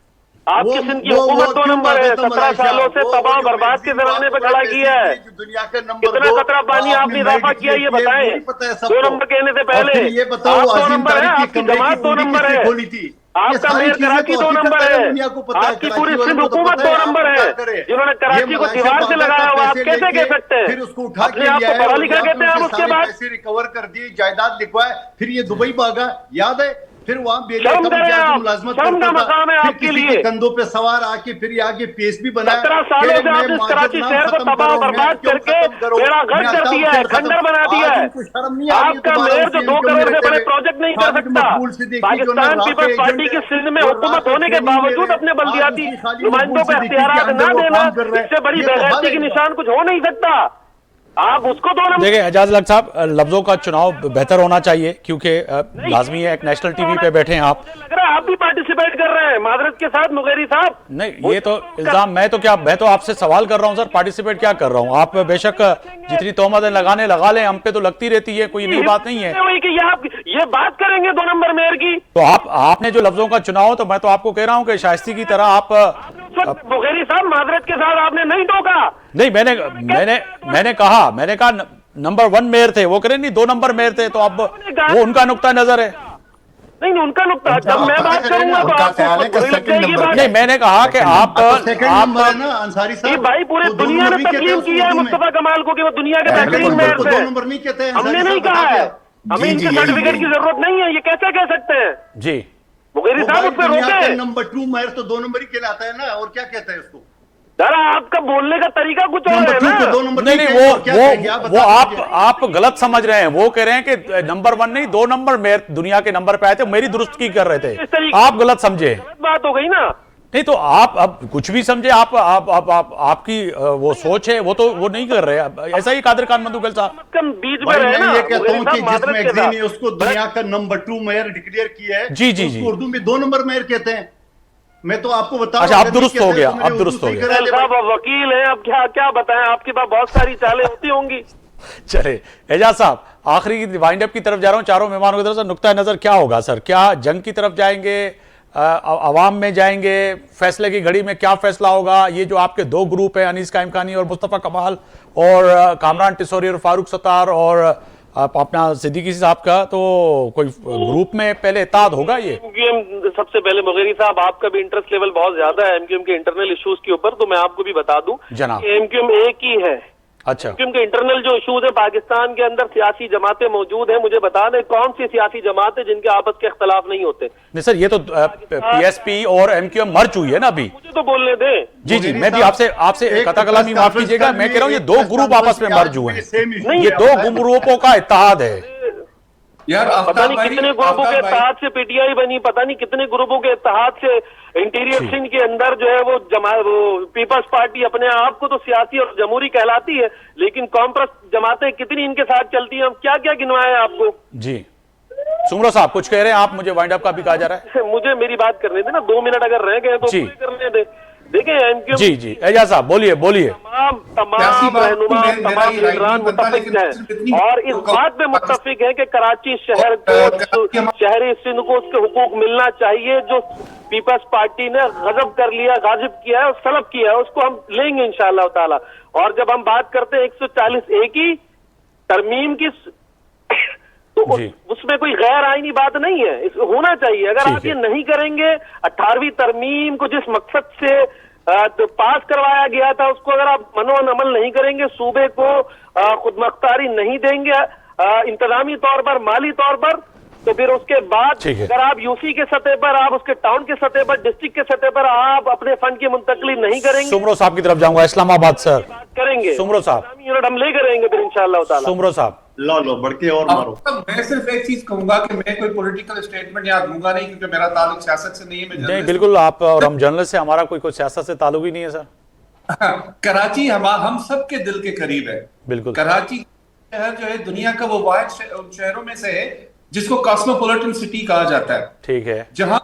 आपकी वो- सिंध की वो- हुकूमत वो 2 क्यों नंबर भागा है। था 17 मलाइशिया? सालों से वो तबाह जो बर्बाद के मैगजीन जमाने पे बात खड़ा करते किया है। थे, जो दुनिया का नंबर कितना 2 खतरा पानी आपने इजाफा किया ये बताएं। पता है 2 नंबर कहने से पहले ये बताओ आप 2 आसिम नंबर है, तारिक की आपकी कमरे जमात की 2 कुंडी नंबर किसने है, खोली थी? ये आपका सारी मेयर चीजें कराची तो 2 हकीकत नंबर है, है, दुनिया को पता है, आपकी कराची पूरी वालों सिंध को तो हुकूमत पता 2 है, नंबर आप है, क्या करें? जिन्होंने ये कराची को मलाइशिया दीवार से भागा लगाया था, हुआ, आप पैसे कैसे लेके, कह सकते हैं? फिर उसको उठा अपने के आप लिया को है, पढ़ा और लिखा यहाँ कहते हैं पे आप उसके उसके सारे बाद? पैसे रिकवर कर दिए, जायदाद लिखवाए, फिर ये दुबई भागा, याद है? फिर वहां शर्म करें आप, शर्म का मकाम है आपके लिए। कंधों पे सवार आके फिर आगे पेश भी बनाया। 17 सालों से आपने इस कराची शहर को तबाह बर्बाद करके बेड़ा गर्क कर दिया है, खंडर बना दिया है। आपका मेयर जो 2 करोड़ से बड़े प्रोजेक्ट नहीं कर सकता, पाकिस्तान पीपल्स पार्टी की सिंध में हुकूमत होने के बावजूद अपने बल्दियाती नुमाइंदों को इख्तियारात न देना, इससे बड़ी बेगैरती की निशान कुछ हो नहीं सकता। आप उसको 2 नंबर देखिए एजाज लग साहब, लफ्जों का चुनाव बेहतर होना चाहिए क्योंकि लाजमी है, एक नेशनल टीवी पे बैठे हैं आप। मुझे लग रहा है आप भी पार्टिसिपेट कर रहे हैं माजरत के साथ मुगेरी साहब। नहीं ये तो इल्जाम, मैं तो आपसे सवाल कर रहा हूं सर, पार्टिसिपेट क्या कर रहा हूं? आप बेशक जितनी तोहमतें लगाने लगा लें, हम पे तो लगती रहती है, कोई नई बात नहीं है। वही कि आप ये बात करेंगे 2 नंबर मेयर की, तो आपने जो लफ्जों का चुनाव, तो मैं तो आपको कह रहा हूं कि शाइस्ती की तरह आप मुगेरी साहब माजरत के साथ आपने नहीं टोका। नहीं, मैंने कहा नंबर 1 मेयर थे, वो कह रहे नहीं 2 नंबर मेयर थे, तो अब वो उनका नुक्ता नजर है। नहीं उनका नुक्ता, जब मैं बात करूंगा तो उनका आपको ख्याल है कि बुरी लग second जाएगी number बात। नहीं, मैंने कहा कि आप सेकंड नंबर है ना अंसारी ये साहब, भाई पूरे वो 2 दुनिया ने नंबर नहीं तस्लीम कहते किया है उसको मुस्तफा कमाल को कि वो दुनिया के पहले बेहतरीन तो मेयर उसको थे। 2 नंबर नहीं कहते हैं, हमने अंसारी नहीं साहब, कहा है, बताइए। हमें जी, इनके जी, सर्टिफिकेट जी। की जरूरत नहीं है, ये कैसे कह सकते हैं? जी मुगेरी वो साहब भाई उस पर दुनिया रोके। का नंबर 2 मेयर तो 2 नंबर ही कहलाता है ना, और क्या कहता है उसको? जरा आपका बोलने का तरीका कुछ और नंबर है 2 ना। को 2 नंबर नहीं कहते हैं, और क्या कहेंगे आप? वो बताओ मुझे। आप गलत समझ रहे हैं। वो कह रहे हैं कि नंबर 1 नहीं 2 नंबर मेयर दुनिया के नंबर पे आए थे, मेरी दुरुस्त की कर रहे इस थे, तरीके- आप गलत समझे। गलत बात हो गई ना। नहीं तो आप अब कुछ भी समझे, आप आपकी वो सोच है, वो नहीं कर रहे। ऐसा ही कादिर खान मंदुखेल साहब। कम बीच में भाई रहे मैं ना ये कहता मुगेरी हूँ साहब, कि जिस माजरत के मैगजीन साथ। ने उसको दुनिया का नंबर 2 मेयर डिक्लेयर किया है, जी, जी, उसको जी। उर्दू में 2 नंबर मेयर कहते हैं। मैं तो आपको बता अच्छा, रहा हूं, आप अगर दुरुस्त नहीं हो कहते गया, तो मेरे आप दुरुस्त उर्दू हो सही गया। करा दे भाई। साहब आप वकील हैं, अब क्या बताएं, आपके पास बहुत सारी चालें होती होंगी। चले एजाज साहब, आखिरी वाइंड अप की तरफ जा रहा हूं, चारों मेहमानों की तरफ से नुक्ता नजर क्या होगा सर? क्या जंग की तरफ जाएंगे, अवाम में जाएंगे, फैसले की घड़ी में क्या फैसला होगा? ये जो आपके 2 ग्रुप हैं, अनीस कायमखानी और मुस्तफा कमाल और कामरान टिसोरी और फारूक सत्तार और अपना सिद्दीकी साहब का, तो कोई ग्रुप में पहले इत्तेहाद होगा? ये एमक्यूएम सबसे पहले मुगेरी साहब, आपका भी इंटरेस्ट लेवल बहुत ज्यादा है एमक्यूएम के इंटरनल इश्यूज के ऊपर, तो मैं आपको भी बता दूं जनाब। कि एमक्यूएम एक ही है। अच्छा, क्योंकि इंटरनल जो इश्यूज है, पाकिस्तान के अंदर सियासी जमातें मौजूद हैं, मुझे बता दें कौन सी सियासी जमातें जिनके आपस के इख्तलाफ नहीं होते? नहीं सर, ये तो पीएसपी और एमक्यूएम मर्ज हुई है ना अभी। मुझे तो बोलने दें। जी जी, मैं भी आपसे कथा कलामी माफ कीजिएगा, मैं कह रहा हूँ ये 2 ग्रुप आपस में मर्ज हुए हैं, ये 2 ग्रुपों का इत्तेहाद है। यार पता आफ्ताब नहीं भाई, कितने ग्रुपों के आफ्ताब भाई, इत्तेहाद से पीटीआई बनी, पता नहीं कितने ग्रुपों के इत्तेहाद से इंटीरियर सिंध के अंदर जो है वो पीपल्स पार्टी अपने आप को तो सियासी और जमहूरी कहलाती है, लेकिन कॉम्प्रस जमातें कितनी इनके साथ चलती हैं, हम क्या क्या गिनवाएं आपको? जी सुमरो साहब कुछ कह रहे हैं आप, मुझे वाइंड अप का भी कहा जा रहा है। मुझे मेरी बात करने दे ना, 2 मिनट अगर रह गए तो जी। पूरे करने दे। देखें एमक्यूएम जी जी, एजाज साहब बोलिए तमाम सियासी बात रहनुमा, में मेरा तमाम ये राय लीडरान नहीं बनता, मुत्तफिक लेकिन हैं सिर्फ इतनी और इस तो बात पे मुत्तफिक है कि कराची शहर को, शहरी सिंध को उसके हुकूक मिलना चाहिए जो पीपल्स पार्टी ने गजब कर लिया, गाजिब किया है और सलब किया है, उसको हम लेंगे इंशाअल्लाह ताला। और जब हम बात करते हैं 140A की तरमीम की, तो उसमें कोई गैर आईनी बात नहीं है, होना चाहिए। अगर आप ये नहीं करेंगे, 18वीं तरमीम को जिस मकसद से तो पास करवाया गया था, उसको अगर आप मनोन अमल नहीं करेंगे, सूबे को खुदमुख्तारी नहीं देंगे इंतजामी तौर पर, माली तौर पर, तो फिर उसके बाद अगर आप यूसी के सतह पर, आप उसके टाउन के सतह पर, डिस्ट्रिक्ट के सतह पर आप अपने फंड की मुंतकली नहीं करेंगे। सुमरो साहब की तरफ जाऊंगा, इस्लामाबाद सर करेंगे सुमरो साहब, यूनिट हम ले करेंगे फिर इंशाअल्लाह ताला। सुमरो साहब लो बढ़ के और मारो। अब मैं सिर्फ एक चीज कहूंगा कि मैं कोई पॉलिटिकल स्टेटमेंट यहाँ दूंगा नहीं, क्योंकि मेरा ताल्लुक सियासत से नहीं है। मैं नहीं जर्नलिस्ट बिल्कुल, आप और हम जर्नलिस्ट से, हमारा कोई सियासत से ताल्लुक ही नहीं है सर। हूं। कराची हम सबके दिल के करीब है। बिल्कुल। कराची शहर जो है दुनिया का वो वाहिद शहरों में से है जिसको कॉस्मोपॉलिटन सिटी कहा जाता है। ठीक है। जहां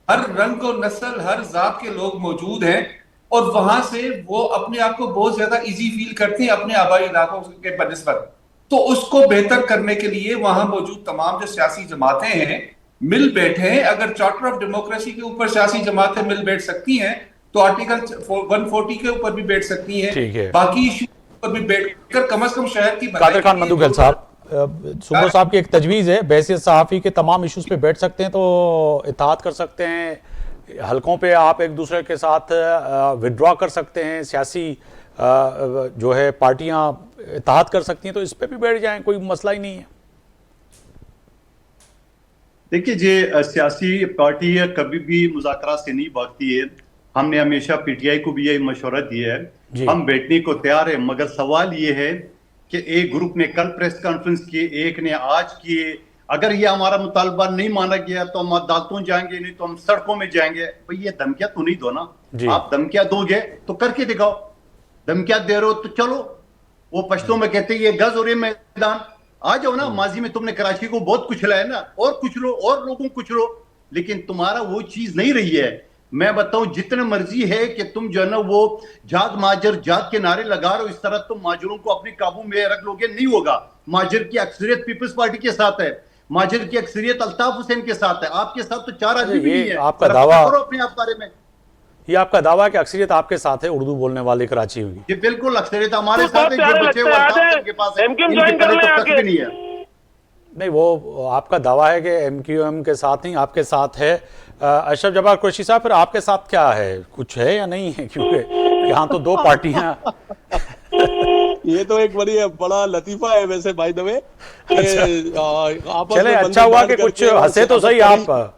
हर रंग और नस्ल, हर जात के लोग मौजूद हैं, और वहां से वो अपने आप को बहुत ज्यादा इजी फील करते हैं अपने आबाई इलाकों के बनिस्बत। तो उसको बेहतर करने के लिए वहां मौजूद तमाम जो सियासी जमातें हैं मिल बैठे हैं। अगर चार्टर ऑफ डेमोक्रेसी के ऊपर सियासी जमातें मिल बैठ सकती हैं तो आर्टिकल 140 के ऊपर भी बैठ सकती हैं। ठीक है। बाकी इशू पर भी बैठकर कम से कम शहर की कादिर खान मंदुखेल साहब, सुमरो साहब की एक तजवीज़ है, बहसियत सहाफ़ी के तमाम इश्यूज पे बैठ सकते हैं तो इत्तेहाद कर सकते हैं, हलकों पे आप एक दूसरे के साथ विड्रॉ कर सकते हैं, सियासी जो है पार्टियां इत्तेहाद कर सकती हैं, तो इस पे भी बैठ जाएं, कोई मसला ही नहीं है। देखिए जे सियासी पार्टी कभी भी मुज़ाकरात से नहीं भागती है। हमने हमेशा पीटीआई को भी यही मशवरा दिया है, हम बैठने को तैयार है, मगर सवाल ये है कि एक ग्रुप ने कल प्रेस कॉन्फ्रेंस की, एक ने आज किए। अगर ये हमारा मुतालबा नहीं माना गया तो हम अदालतों जाएंगे, नहीं तो हम सड़कों में जाएंगे। भाई ये धमकियां तो नहीं दो ना, आप धमकियां दोगे तो करके दिखाओ। धमकियां दे रहे हो तो चलो, वो पश्तों में कहते हैं ये गज और ये मैदान, आ जाओ ना। माजी में तुमने कराची को बहुत कुछ लाया ना, और कुछ लो और लोगों को कुछ लो, लेकिन तुम्हारा वो चीज नहीं रही है। मैं बताऊं जितने मर्जी है कि तुम जो है ना वो जात माजर जात के नारे लगा रहे हो, इस तरह तुम माजरों को अपने काबू में रख लोगे, नहीं होगा। माजर की अक्सरियत पीपल्स पार्टी के साथ है, माजर की अक्सरियत अल्ताफ हुसैन के साथ है, आपके साथ तो 4 आदमी भी नहीं है। आपका दावा करो अपने आप बारे में, ये आपका दावा है कि अक्सरियत आपके साथ है उर्दू बोलने वाले कराची होगी? ये बिल्कुल अक्सरियत हमारे साथ है, जो बचे हुए अल्ताफ हुसैन के पास है, इनके पहले तो तक भी नहीं है। नहीं, वो आपका दावा है कि एमक्यूएम के साथ नहीं, आपके साथ है। अशरफ जब्बार कुरैशी साहब, फिर आपके साथ क्या है, कुछ है या नहीं है? क्योंकि यहाँ तो 2 पार्टियां ये तो एक बड़ा लतीफा है वैसे भाई दवे। चले, अच्छा हुआ कि कुछ हंसे तो सही आप।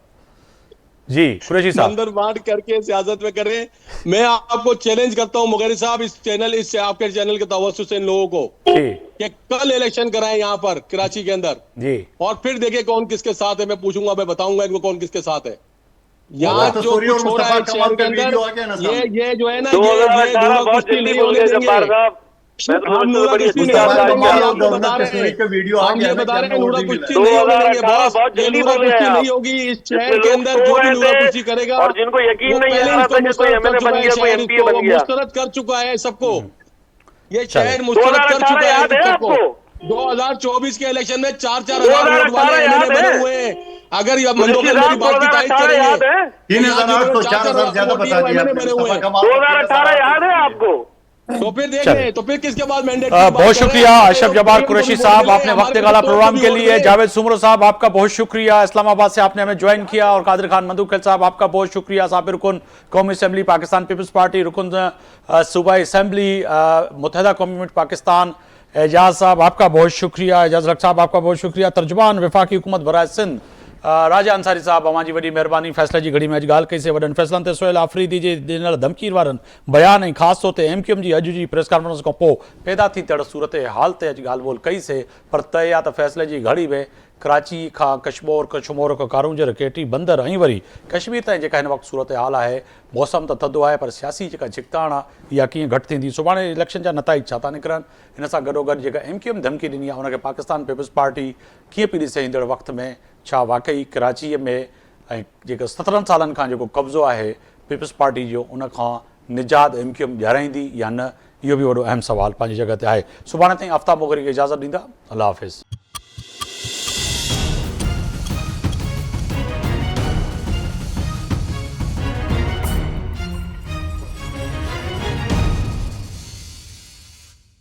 जी कुरैशी साहब, अंदर बांट करके सियासत में करें। मैं आपको चैलेंज करता हूं मुगेरी साहब, इस आपके चैनल के तवज्जुह से इन लोगों को कि कल इलेक्शन कराएं यहाँ पर कराची के अंदर जी, और फिर देखें कौन किसके साथ है। मैं पूछूंगा, मैं बताऊंगा इनको कौन किसके साथ है। यहाँ जो कुछ हो रहा है शहर के अंदर, ये जो है ना, ये कुश्ती नहीं होने देंगे। हम नूरा कुश्ती नहीं होने देंगे, आपको बता रहे हैं, हम ये बता रहे हैं नूरा कुश्ती नहीं होने देंगे बॉस। ये नूरा कुश्ती नहीं होगी इस शहर के अंदर। जो भी नूरा कुश्ती करेगा और जिनको यकीन नहीं है मुस्तरद कर चुका है सबको, ये शहर मुस्तरद कर चुका है सबको। 2024 के इलेक्शन में 4,000 वोट वाले एमएलए बने हुए हैं। अगर ये मंदोखेल मेरी बात की तारीफ करेंगे, 3,008 तो 4,000 ज्यादा बता दिया। 2018 याद है आपको? तो फिर देखें, तो फिर किसके बाद मैंडेट? बहुत शुक्रिया अशरफ जब्बार कुरैशी साहब, आपने वक्त निकाला प्रोग्राम के लिए। जावेद सुमरो साहब, आपका बहुत शुक्रिया, इस्लामाबाद से आपने हमें ज्वाइन किया। और कादिर खान मंदुखेल साहब, आपका बहुत शुक्रिया, साबिर रुकन कौमी असम्बली पाकिस्तान पीपल्स पार्टी, रुकन सूबाई असम्बली मुत्तहिदा कौमी पाकिस्तान। एजाज साहब, आपका बहुत शुक्रिया। एजाज रख साहब, आपका बहुत शुक्रिया। तर्जुमान वफाकी हुकूमत बराए सिंध राजा अंसारी साहब, अवां जी वॾी महिरबानी। फ़ैसले जी घड़ी में अॼु ॻाल्हि कई से वॾनि फ़ैसलनि ते सोहेल आफ़रीदी जे ॾिनल धमकी वारनि बयान ऐं ख़ासि तौर ते एमक्यूएम जी अॼु जी प्रेस कॉन्फ्रेंस खां पोइ पैदा थी तड़ सूरत हाल ते अॼु ॻाल्हि ॿोल कई से। पर तय आहे त फ़ैसले जी घड़ी में कराची खां कशमोर खां कारूंजर केटी बंदर ऐं वरी कश्मीर ताईं जेका हिन वक़्तु सूरत हाल आहे, मौसम त थधो आहे पर सियासी जेका छिकताण आहे इहा कीअं घटि थींदी, सुभाणे इलेक्शन जा नताइज छा था निकिरनि, हिन सां गॾोगॾु जेका एमक्यूएम धमकी ॾिनी आहे उनखे पाकिस्तान पीपल्स पार्टी कीअं पई ॾिसे ईंदड़ वक़्त में। छा वाकई कराचीअ में ऐं जेको 17 सालनि खां जेको कब्ज़ो आहे पीपल्स पार्टी जो, उन खां निजात एमक्यूएम ॾियाराईंदी या न, इहो बि वॾो अहम सवाल पंहिंजी जॻह ते आहे। सुभाणे ताईं आफ्ताब मोगरी खे इजाज़त ॾींदा। अल्लाह हाफ़िज़।